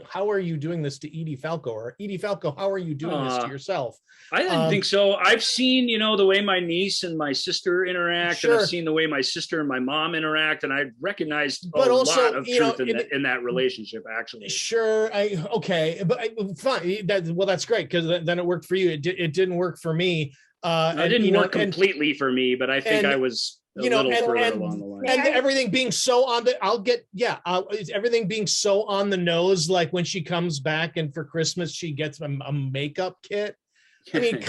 How are you doing this to Edie Falco? Or Edie Falco, how are you doing this to yourself? I didn't think so. I've seen, the way my niece and my sister interact, and I've seen the way my sister and my mom interact, and I recognized a lot of truth in that relationship, actually. Sure. But fine. That's great, because then it worked for you. It didn't work for me. It didn't work completely for me, but I think I was you know, and everything being so on the, everything being so on the nose, like when she comes back and for Christmas she gets a makeup kit. I mean,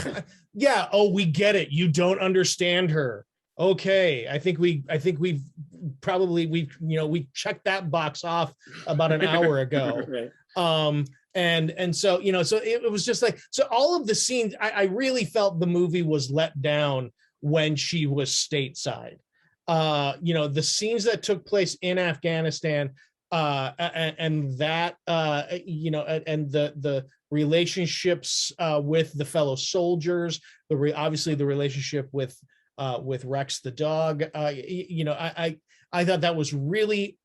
yeah, oh, we get it. You don't understand her. Okay, I think we've checked that box off about an hour ago. Right. And so, you know, so it was just like, so all of the scenes, I really felt the movie was let down when she was stateside. You know, the scenes that took place in Afghanistan, and that, you know, and the relationships with the fellow soldiers, obviously the relationship with Rex the dog, you know, I thought that was really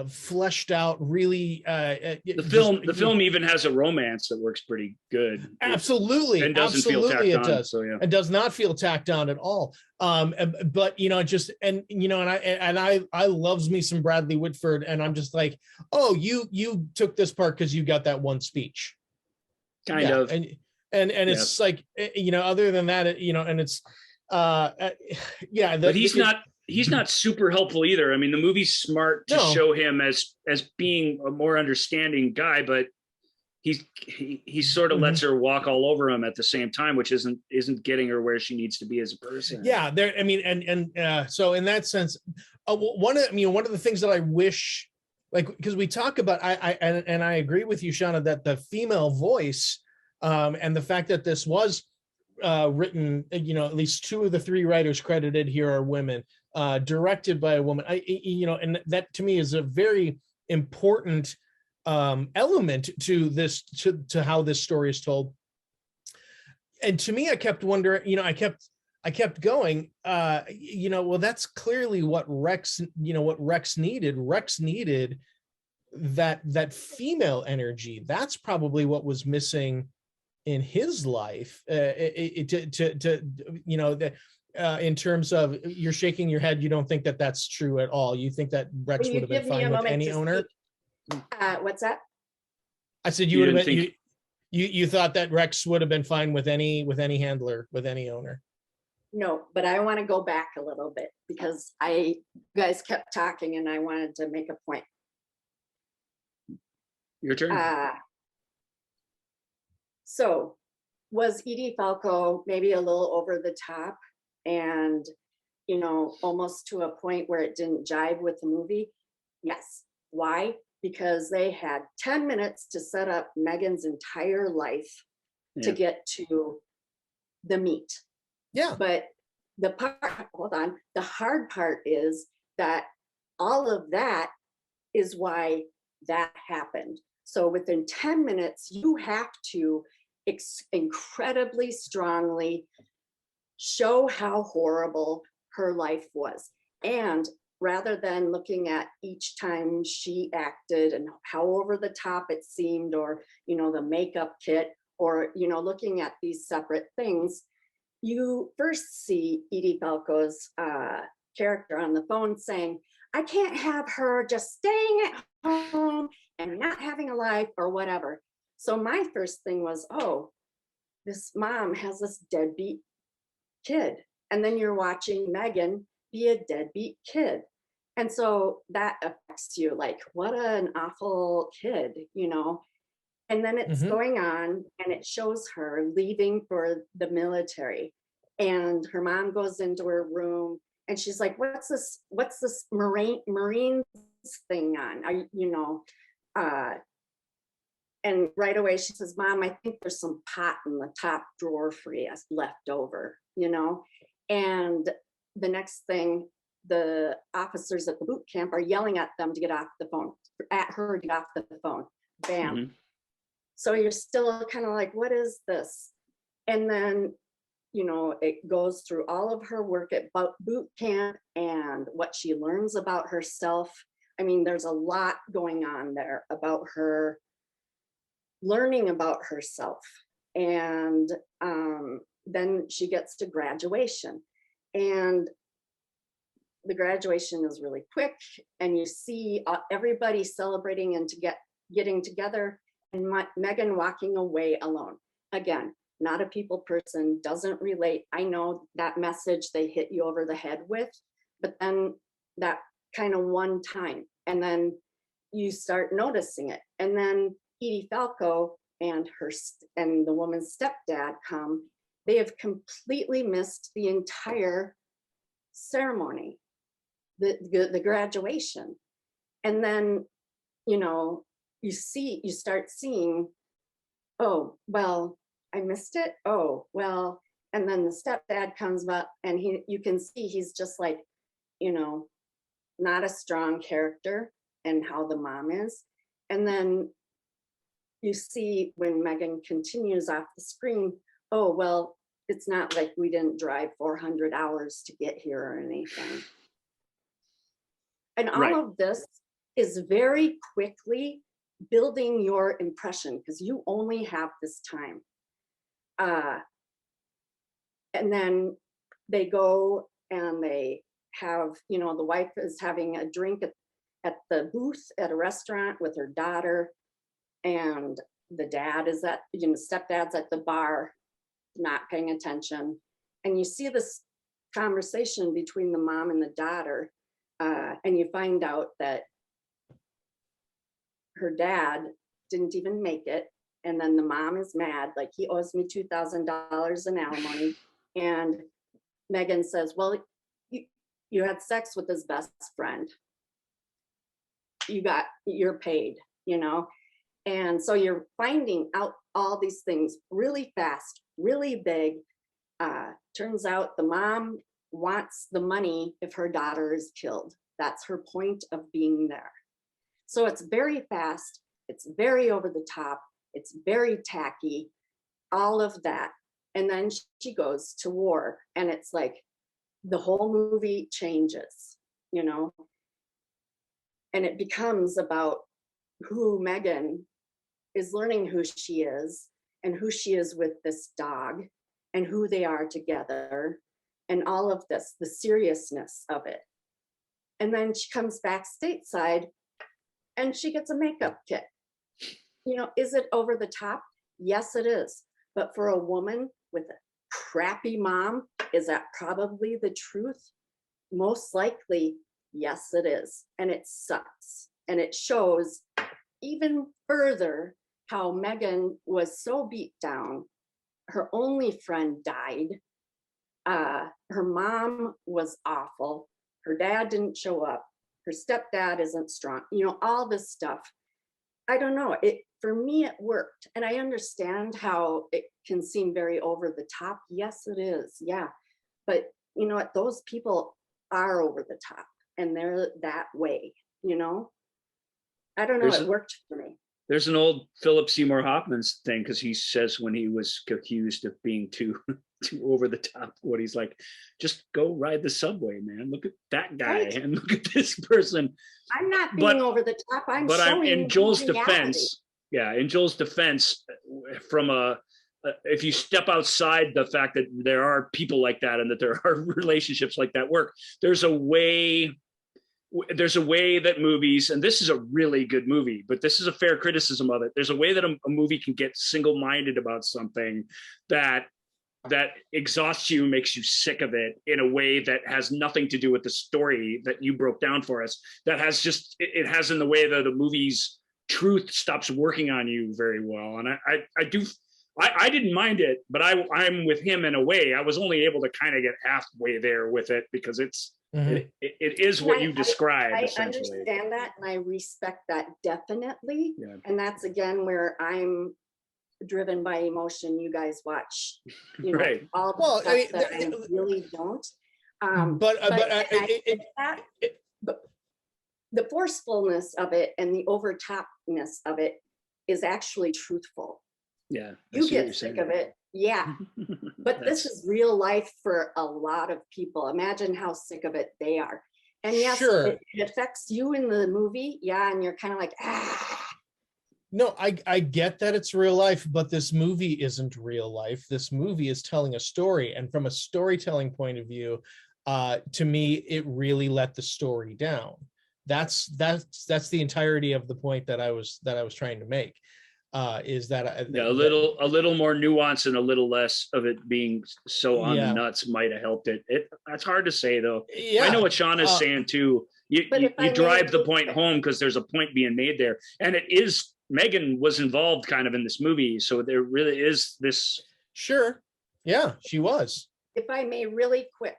fleshed out, really. The film even has a romance that works pretty good. Absolutely, and doesn't feel tacked on. Does. So yeah, it does not feel tacked on at all. But you know, just and you know, and I loves me some Bradley Whitford, and I'm just like, oh, you took this part because you got that one speech, kind of, and it's like, you know, other than that, you know, and it's but he's not super helpful either. I mean, the movie's smart to show him as being a more understanding guy, but he sort of lets her walk all over him at the same time, which isn't getting her where she needs to be as a person. Yeah, there. I mean, and so in that sense, one of the things that I wish, like, because we talk about, I agree with you, Shauna, that the female voice, and the fact that this was written, you know, at least 2 of the 3 writers credited here are women, directed by a woman. You know, and that to me is a very important element to this, to how this story is told. And to me, I kept wondering, you know, I kept going, you know, well, that's clearly what Rex needed. Rex needed that female energy. That's probably what was missing in his life, to you know, in terms of, you're shaking your head, you don't think that that's true at all. You think that Rex would have been fine with any owner? What's that? I said you would have been, you thought that Rex would have been fine with any handler, with any owner. No, but I want to go back a little bit because you guys kept talking and I wanted to make a point. Your turn. So was Edie Falco maybe a little over the top and, you know, almost to a point where it didn't jive with the movie? Yes. Why? Because they had 10 minutes to set up Megan's entire life to get to the meat. Yeah. But the hard part is that all of that is why that happened. So within 10 minutes, you have to incredibly strongly show how horrible her life was. And rather than looking at each time she acted and how over the top it seemed, or, you know, the makeup kit, or, you know, looking at these separate things, you first see Edie Falco's character on the phone saying, I can't have her just staying at home and not having a life or whatever. So my first thing was, oh, this mom has this deadbeat kid. And then you're watching Megan be a deadbeat kid. And so that affects you, like, what an awful kid, you know? And then it's going on and it shows her leaving for the military. And her mom goes into her room and she's like, what's this Marines thing on? You know, and right away she says, Mom, I think there's some pot in the top drawer for you left over, you know? And the next thing, the officers at the boot camp are yelling at them to get off the phone, at her to get off the phone. Bam. So you're still kind of like, what is this? And then, you know, it goes through all of her work at boot camp and what she learns about herself. I mean, there's a lot going on there about her learning about herself. And then she gets to graduation. And the graduation is really quick. And you see everybody celebrating and getting together, and Megan walking away alone. Again, not a people person, doesn't relate. I know that message they hit you over the head with, but then that kind of one time, and then you start noticing it. And then Edie Falco and the woman's stepdad come. They have completely missed the entire ceremony, the graduation. And then, you know, you start seeing, oh, well, I missed it. Oh, well, and then the stepdad comes up, and you can see he's just like, you know, not a strong character, and how the mom is. And then you see when Megan continues off the screen, oh, well, it's not like we didn't drive 400 hours to get here or anything. And all of this is very quickly building your impression, because you only have this time. And then they go and they have, you know, the wife is having a drink at the booth at a restaurant with her daughter, and the dad is at, you know, stepdad's at the bar, not paying attention. And you see this conversation between the mom and the daughter, and you find out that her dad didn't even make it. And then the mom is mad, like, he owes me $2,000 in alimony. And Megan says, well, you had sex with his best friend. You're paid, you know? And so you're finding out all these things really fast, really big. Turns out the mom wants the money if her daughter is killed. That's her point of being there. So it's very fast. It's very over the top. It's very tacky, all of that. And then she goes to war, and it's like the whole movie changes, you know? And it becomes about who Megan is, learning who she is and who she is with this dog and who they are together and all of this, the seriousness of it. And then she comes back stateside and she gets a makeup kit. You know, is it over the top? Yes, it is. But for a woman with a crappy mom, is that probably the truth? Most likely, yes, it is. And it sucks. And it shows even further how Megan was so beat down. Her only friend died. Her mom was awful. Her dad didn't show up. Her stepdad isn't strong. You know, all this stuff. I don't know. For me, it worked. And I understand how it can seem very over the top. Yes, it is. Yeah. But you know what? Those people are over the top, and they're that way, you know? I don't know. It worked for me. There's an old Philip Seymour Hoffman's thing, because he says when he was accused of being too over the top, what he's like, just go ride the subway, man. Look at that guy, right? And look at this person. I'm not being over the top. I'm in Joel's defense. Yeah, in Joel's defense, from if you step outside the fact that there are people like that and that there are relationships like that work, there's a way that movies, and this is a really good movie, but this is a fair criticism of it. There's a way that a movie can get single-minded about something that exhausts you, makes you sick of it in a way that has nothing to do with the story that you broke down for us. That has just, it has in the way that the movie's truth stops working on you very well. And I didn't mind it, but I'm with him in a way. I was only able to kind of get halfway there with it, because it is what you described. I understand that, and I respect that definitely. Yeah. And that's again where I'm driven by emotion. You guys watch, you know, right. All the stuff that I really don't. But the forcefulness of it and the overtopness of it is actually truthful. Yeah, you get sick of it. Yeah, but this is real life for a lot of people. Imagine how sick of it they are. And yes, sure. it affects you in the movie. Yeah, and you're kind of like, No, I get that it's real life, but this movie isn't real life. This movie is telling a story, and from a storytelling point of view, to me, it really let the story down. That's the entirety of the point that I was trying to make. Is that a little more nuance and a little less of it being so on the nuts might have helped it. That's hard to say though. Yeah. I know what Sean is saying too. You drive the point home because there's a point being made there, and it is. Megan was involved kind of in this movie, so there really is this. Sure, yeah, she was. If I may, really quick.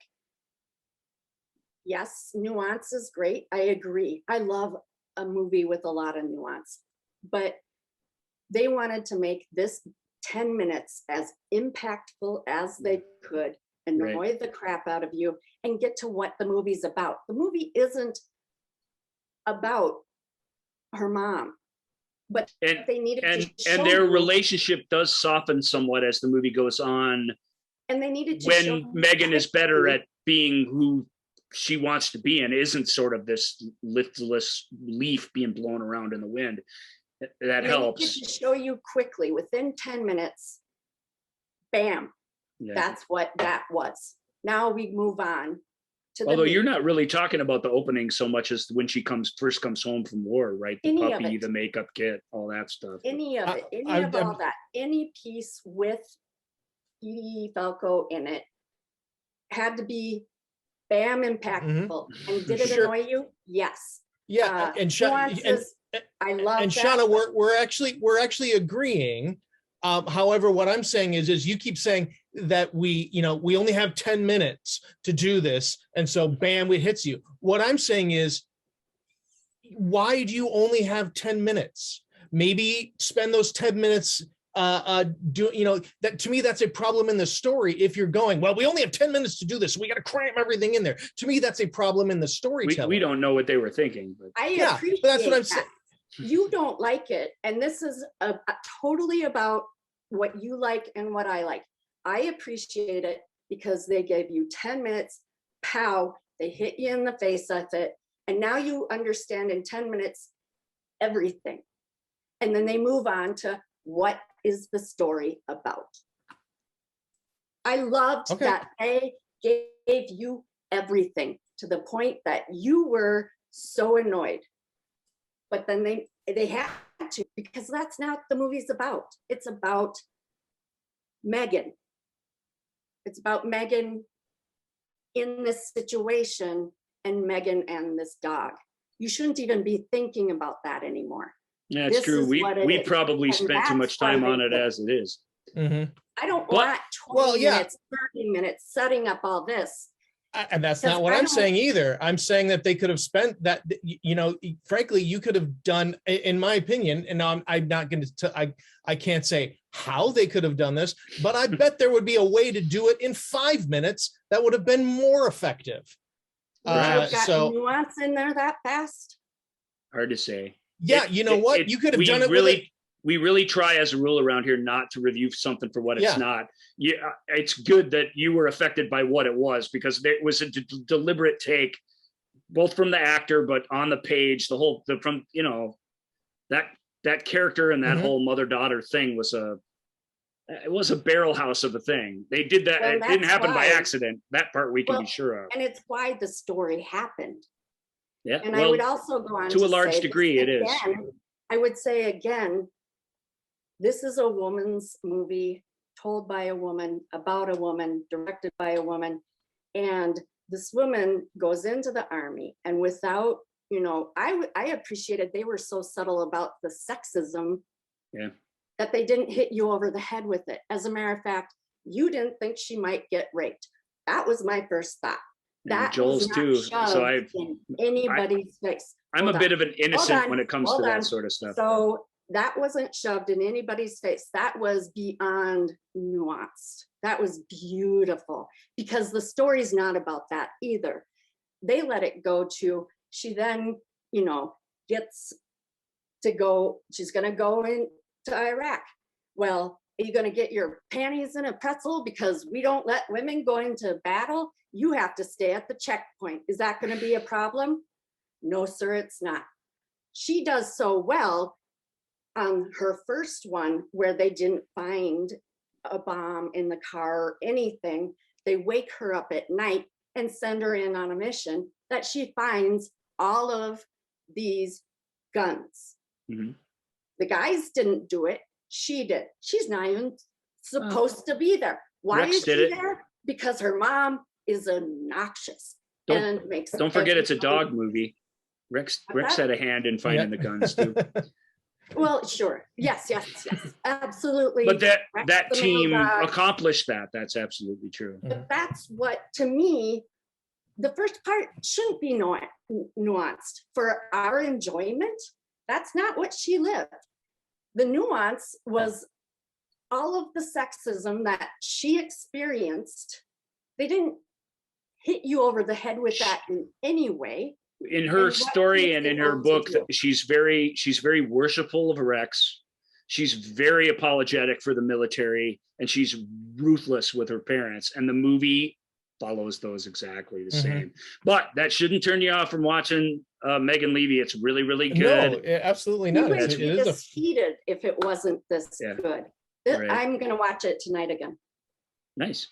Yes, nuance is great. I agree. I love a movie with a lot of nuance, but they wanted to make this 10 minutes as impactful as they could, annoy the crap out of you, and get to what the movie's about. The movie isn't about her mom, but they needed to show and their relationship does soften somewhat as the movie goes on. And they needed to when Megan is better at being who she wants to be and isn't sort of this liftless leaf being blown around in the wind. That helps. To show you quickly within 10 minutes, bam, that's what that was. Now we move on to although you're not really talking about the opening so much as when she first comes home from war, right? The puppy, the makeup kit, all that stuff. Any of it, all that, any piece with Edie Falco in it had to be bam impactful. And did it annoy you? Yes. Yeah, I love and that. Shauna, we're actually agreeing. However, what I'm saying is you keep saying that we only have 10 minutes to do this, and so bam, it hits you. What I'm saying is, why do you only have 10 minutes? Maybe spend those 10 minutes that to me that's a problem in the story. If you're going, well, we only have 10 minutes to do this, so we got to cram everything in there. To me, that's a problem in the storytelling. We don't know what they were thinking. But. I appreciate but that's what I'm saying. You don't like it, and this is a totally about what you like and what I like. I appreciate it because they gave you 10 minutes, pow, they hit you in the face with it, and now you understand in 10 minutes everything. And then they move on to what is the story about. I loved that they gave you everything to the point that you were so annoyed. But then they had to, because that's not what the movie's about. It's about Megan. It's about Megan in this situation and Megan and this dog. You shouldn't even be thinking about that anymore. Yeah, it's true. We probably spent too much time on it as it is. Mm-hmm. I don't want 20 minutes, 30 minutes setting up all this. And that's not what I'm saying either. I'm saying that they could have spent that, frankly, you could have done, in my opinion, and I'm not going to, I can't say how they could have done this, but I bet there would be a way to do it in 5 minutes that would have been more effective. Got nuance in there that fast? Hard to say. Yeah, you could have done it really. We really try as a rule around here not to review something for what it's not. Yeah, it's good that you were affected by what it was, because it was a deliberate take, both from the actor, but on the page, that character and that whole mother-daughter thing was a barrel house of a thing. They did that. Well, it didn't happen by accident. That part we can be sure of. And it's why the story happened. Yeah. And I would also go on to a large degree, it is. I would say again, this is a woman's movie told by a woman, about a woman, directed by a woman. And this woman goes into the army, and without, I appreciated they were so subtle about the sexism that they didn't hit you over the head with it. As a matter of fact, you didn't think she might get raped. That was my first thought. That Joel's too. So in anybody's face. I'm a bit of an innocent when it comes to that sort of stuff. So that wasn't shoved in anybody's face. That was beyond nuanced. That was beautiful, because the story's not about that either. They let it go to, she then, gets to go, she's going to go into Iraq. Well, are you going to get your panties in a pretzel because we don't let women go into battle? You have to stay at the checkpoint. Is that going to be a problem? No, sir, it's not. She does so well on her first one, where they didn't find a bomb in the car or anything. They wake her up at night and send her in on a mission that she finds all of these guns. Mm-hmm. The guys didn't do it. She did. She's not even supposed to be there. Why Rex is she did it. there? Because her mom is obnoxious. Don't forget it's a dog movie. Rex had a hand in finding the guns too. Well, sure. Yes, absolutely. But that team accomplished that. That's absolutely true. But that's what, to me, the first part shouldn't be nuanced. For our enjoyment, that's not what she lived. The nuance was all of the sexism that she experienced. They didn't hit you over the head with that in any way. In her story and in her book, she's very worshipful of Rex. She's very apologetic for the military, and she's ruthless with her parents. And the movie follows those exactly the same. But that shouldn't turn you off from watching Megan Levy. It's really, really good. No, absolutely not. It is defeated if it wasn't this good. Right. I'm going to watch it tonight again. Nice.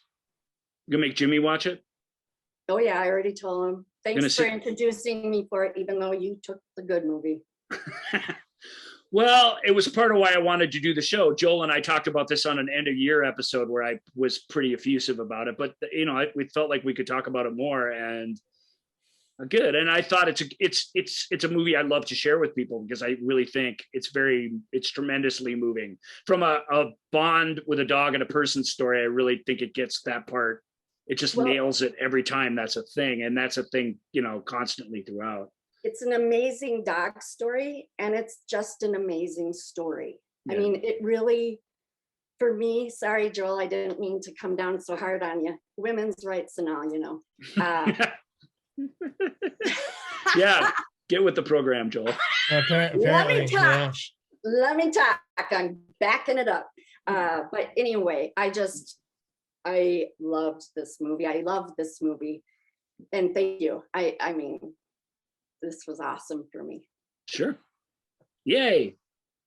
You gonna make Jimmy watch it? Oh yeah, I already told him. Thanks for introducing me for it, even though you took the good movie. Well, it was part of why I wanted to do the show. Joel and I talked about this on an end of year episode where I was pretty effusive about it, but we felt like we could talk about it more, and good. And I thought it's a movie I love to share with people because I really think it's tremendously moving. From a bond with a dog and a person story, I really think it gets that part. It just nails it every time. That's a thing. And that's a thing, constantly throughout. It's an amazing dog story, and it's just an amazing story. Yeah. I mean, it really, for me, sorry, Joel, I didn't mean to come down so hard on you. Women's rights and all, Yeah, get with the program, Joel. Let me talk. Let me talk. I'm backing it up. But anyway, I loved this movie. I love this movie. And thank you. I mean, this was awesome for me. Sure. Yay.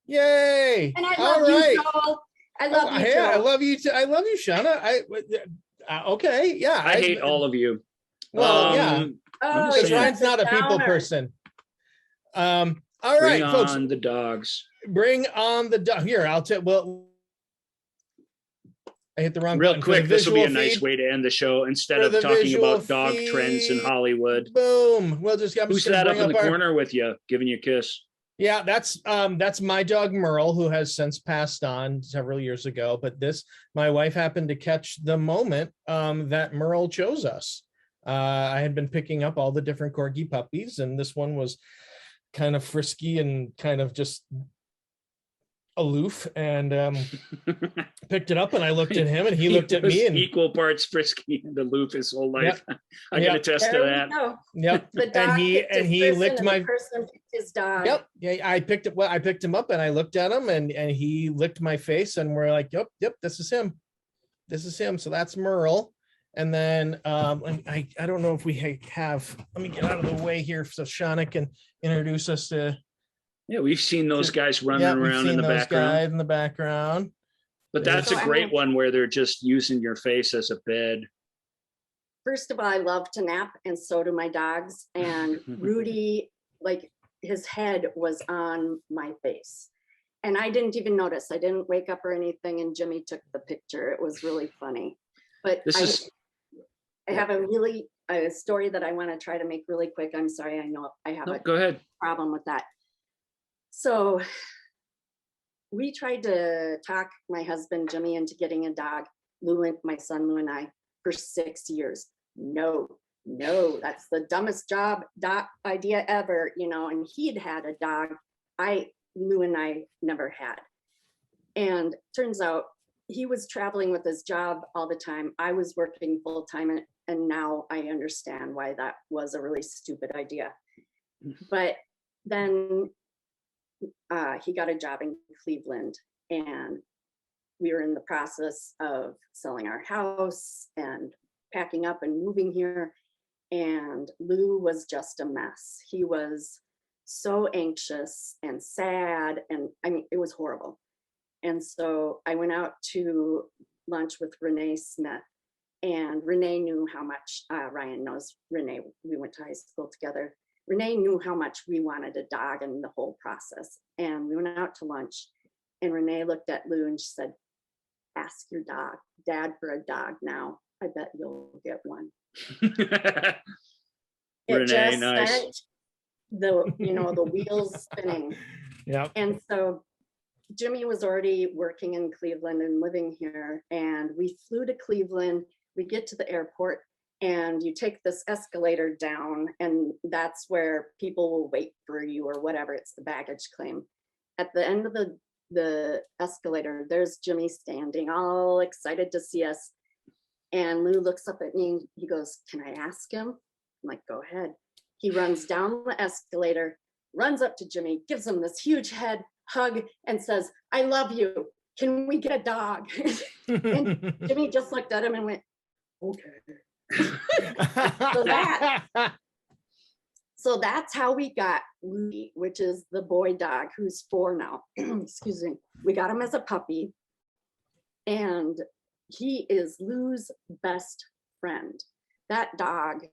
And I love you, Joel. I love you, Joel. I love you too. I love you, Shauna. Okay. Yeah. I hate all of you. Well, yeah. Because Ryan's not a people person. All right, folks. Bring on the dogs. Bring on the dog. Here, I'll tell. Well, I hit the wrong real button. Quick. This will be a nice way to end the show instead of talking about dog trends in Hollywood. Boom. Well, who's that up in the corner with you, giving you a kiss? Yeah, that's my dog Merle, who has since passed on several years ago. But my wife happened to catch the moment that Merle chose us. I had been picking up all the different corgi puppies, and this one was kind of frisky and kind of just aloof, and picked it up, and I looked at him and he looked at me, and equal parts frisky and aloof his whole life. Yep. I can attest to that. Yep. And he licked my his dog. Yep. Yeah, I picked him up and I looked at him, and he licked my face, and we're like, yep, this is him. So that's Merle. And then I don't know if we have, let me get out of the way here so Shauna can introduce us to. Yeah, we've seen those guys running around in the background. But that's a great one where they're just using your face as a bed. First of all, I love to nap, and so do my dogs. And Rudy, like, his head was on my face. And I didn't even notice. I didn't wake up or anything, and Jimmy took the picture. It was really funny. But I have a story that I want to try to make really quick. I'm sorry, I know I have go ahead. Problem with that. So we tried to talk my husband Jimmy into getting a dog, my son Lou and I, for 6 years. No, that's the dumbest idea ever, and he'd had a dog Lou and I never had. And turns out he was traveling with his job all the time. I was working full time, and now I understand why that was a really stupid idea. But then he got a job in Cleveland, and we were in the process of selling our house and packing up and moving here. And Lou was just a mess. He was so anxious and sad, and I mean, it was horrible. And so I went out to lunch with Renee Smith, and Renee knew how much Ryan knows Renee. We went to high school together. Renee knew how much we wanted a dog and the whole process. And we went out to lunch, and Renee looked at Lou and she said, ask your dad for a dog now. I bet you'll get one. It Renee, just nice. sent the wheels spinning. Yeah. And so Jimmy was already working in Cleveland and living here. And we flew to Cleveland. We get to the airport, and you take this escalator down, and that's where people will wait for you or whatever. It's the baggage claim. At the end of the escalator, there's Jimmy standing, all excited to see us. And Lou looks up at me and he goes, can I ask him? I'm like, go ahead. He runs down the escalator, runs up to Jimmy, gives him this huge head hug and says, I love you. Can we get a dog? And Jimmy just looked at him and went, okay. So that's how we got Louie, which is the boy dog who's 4 now. Excuse me. We got him as a puppy, and he is Lou's best friend. That dog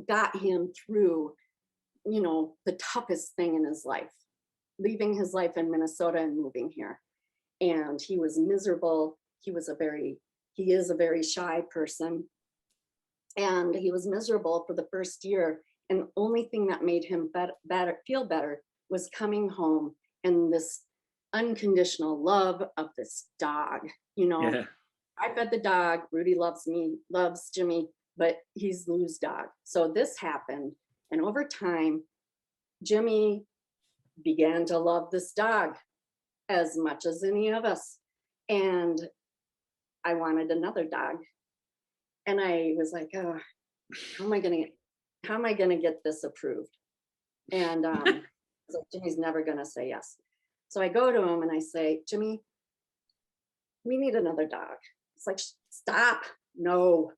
got him through, the toughest thing in his life, leaving his life in Minnesota and moving here. And he was miserable. He is a very shy person. And he was miserable for the first year. And the only thing that made him feel better was coming home and this unconditional love of this dog. Yeah. I fed the dog. Rudy loves me, loves Jimmy, but he's Lou's dog. So this happened. And over time, Jimmy began to love this dog as much as any of us. And I wanted another dog. And I was like, oh, how am I gonna get this approved? And I was like, Jimmy's never gonna say yes. So I go to him and I say, Jimmy, we need another dog. It's like, stop, no.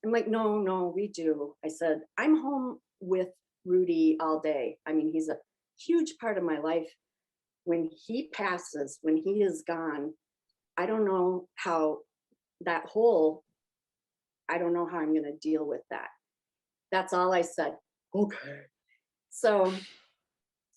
I'm like, no, we do. I said, I'm home with Rudy all day. I mean, he's a huge part of my life. When he passes, when he is gone, I don't know how I don't know how I'm gonna deal with that. That's all I said. Okay. So,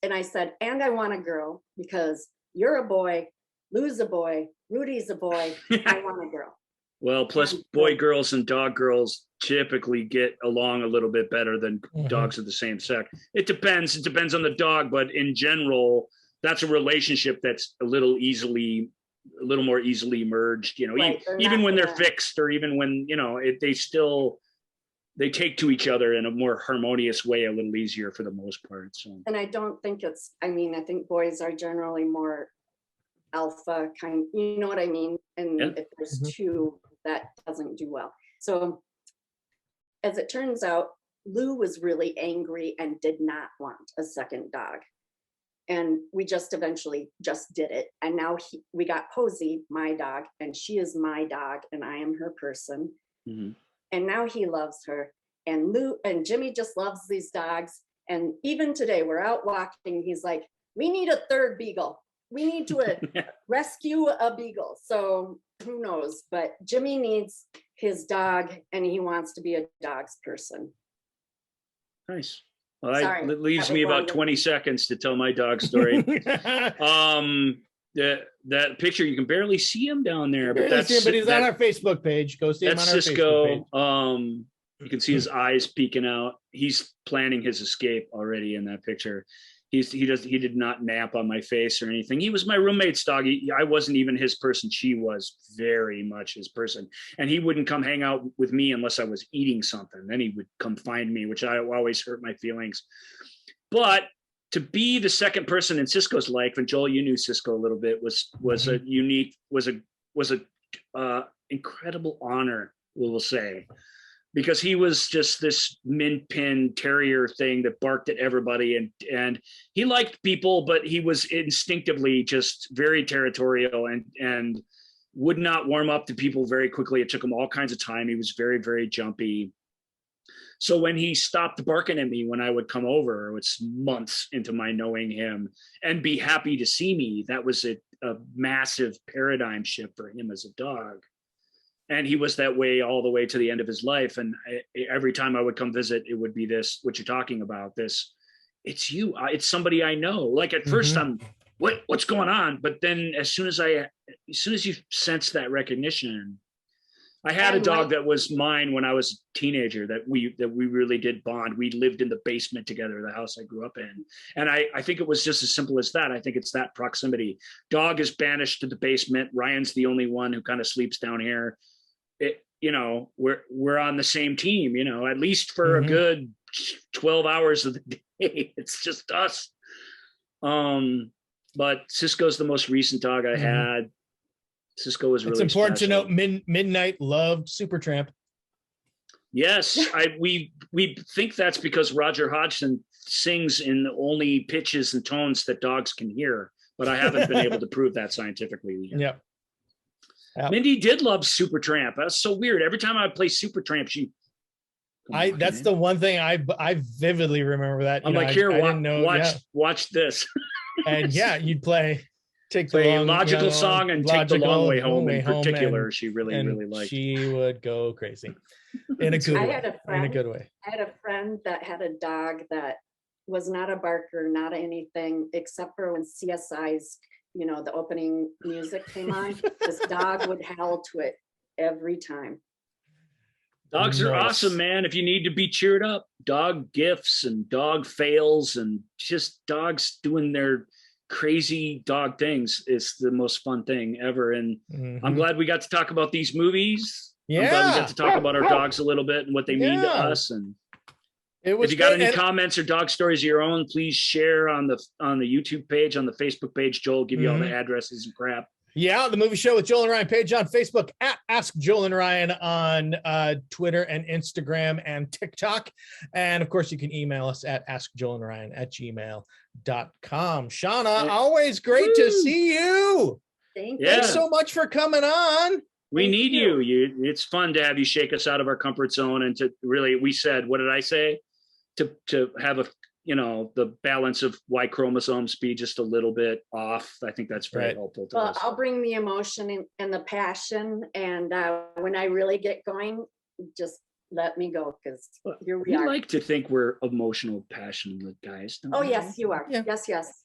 and I said, and I want a girl because you're a boy, Lou's a boy, Rudy's a boy, I want a girl. Well, plus boy girls and dog girls typically get along a little bit better than dogs of the same sex. It depends on the dog, but in general, that's a relationship that's a little more easily merged, right. Even when they're fixed, or even when, they take to each other in a more harmonious way, a little easier for the most part. So, and I don't think I think boys are generally more alpha kind, you know what I mean? And if there's two, that doesn't do well. So as it turns out, Lou was really angry and did not want a second dog. And we just eventually just did it. And now we got Posey, my dog, and she is my dog and I am her person. Mm-hmm. And now he loves her. And Lou and Jimmy just loves these dogs. And even today we're out walking. He's like, we need a third beagle. We need to rescue a beagle. So who knows, but Jimmy needs his dog and he wants to be a dog's person. Nice. Well, it leaves me about 20 seconds to tell my dog story. That picture, you can barely see him down there, but he's on our Facebook page. Go see him on our Facebook page. You can see his eyes peeking out. He's planning his escape already in that picture. He did not nap on my face or anything. He was my roommate's dog. I wasn't even his person. She was very much his person. And he wouldn't come hang out with me unless I was eating something. Then he would come find me, which I always hurt my feelings. But to be the second person in Cisco's life, and Joel, you knew Cisco a little bit, was a incredible honor, we will say. Because he was just this min pin terrier thing that barked at everybody, and he liked people, but he was instinctively just very territorial and would not warm up to people very quickly. It took him all kinds of time. He was very, very jumpy. So when he stopped barking at me when I would come over, it's months into my knowing him, and be happy to see me, that was a massive paradigm shift for him as a dog. And he was that way all the way to the end of his life. And every time I would come visit, it would be this, what you're talking about, this, it's you, it's somebody I know. Like at first I'm, what's going on? But then as soon as you sense that recognition, I had a dog that was mine when I was a teenager that we really did bond. We lived in the basement together, the house I grew up in. And I think it was just as simple as that. I think it's that proximity. Dog is banished to the basement. Ryan's the only one who kind of sleeps down here. We're on the same team, at least for a good 12 hours of the day. It's just us. But Cisco's the most recent dog I had. Cisco was really It's important special. to note Midnight loved Supertramp. Yes, we think that's because Roger Hodgson sings in the only pitches and tones that dogs can hear, but I haven't been able to prove that scientifically yet. Yep. Mindy did love Supertramp. That's so weird. Every time I play Supertramp, that's the one thing I vividly remember that. I'm like, watch this. And you'd play a logical song and take the long way home in particular. She really liked. She would go crazy in a good way. I had a friend that had a dog that was not a barker, not anything, except for when CSI's, the opening music came on. This dog would howl to it every time. Dogs are awesome, man. If you need to be cheered up, dog gifts and dog fails and just dogs doing their crazy dog things is the most fun thing ever. And I'm glad we got to talk about these movies. I'm glad we got to talk about our dogs a little bit and what they mean to us. And if you got any comments or dog stories of your own, please share on the YouTube page, on the Facebook page. Joel will give you all the addresses and crap. Yeah, the Movie Show with Joel and Ryan page on Facebook, at Ask Joel and Ryan on Twitter and Instagram and TikTok. And of course, you can email us at askjoelandryan@gmail.com. Shauna, always great to see you. Thanks so much for coming on. We need you. It's fun to have you shake us out of our comfort zone and to really, we said, what did I say? To have the balance of Y chromosomes be just a little bit off. I think that's very helpful to us. I'll bring the emotion and the passion. And when I really get going, just let me go, because here we are. We like to think we're emotional, passionate guys. Yes, you are. Yeah. Yes.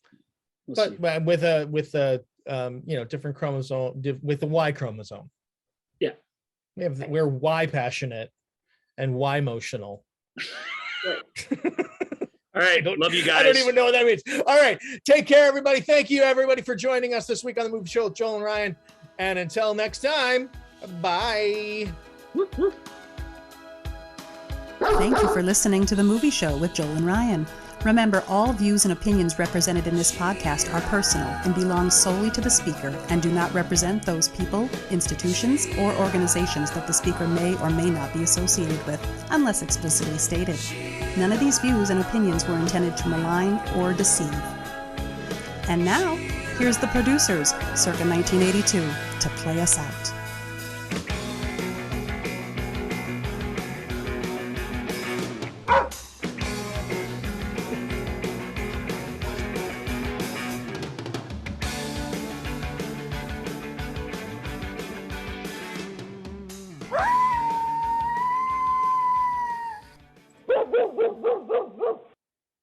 But with a different chromosome, with the Y chromosome. Yeah. We're Y passionate and Y emotional. All right. Love you guys. I don't even know what that means. All right. Take care, everybody. Thank you, everybody, for joining us this week on the Movie Show with Joel and Ryan. And until next time, bye. Thank you for listening to the Movie Show with Joel and Ryan. Remember, all views and opinions represented in this podcast are personal and belong solely to the speaker and do not represent those people, institutions, or organizations that the speaker may or may not be associated with, unless explicitly stated. None of these views and opinions were intended to malign or deceive. And now, here's the producers, circa 1982, to play us out.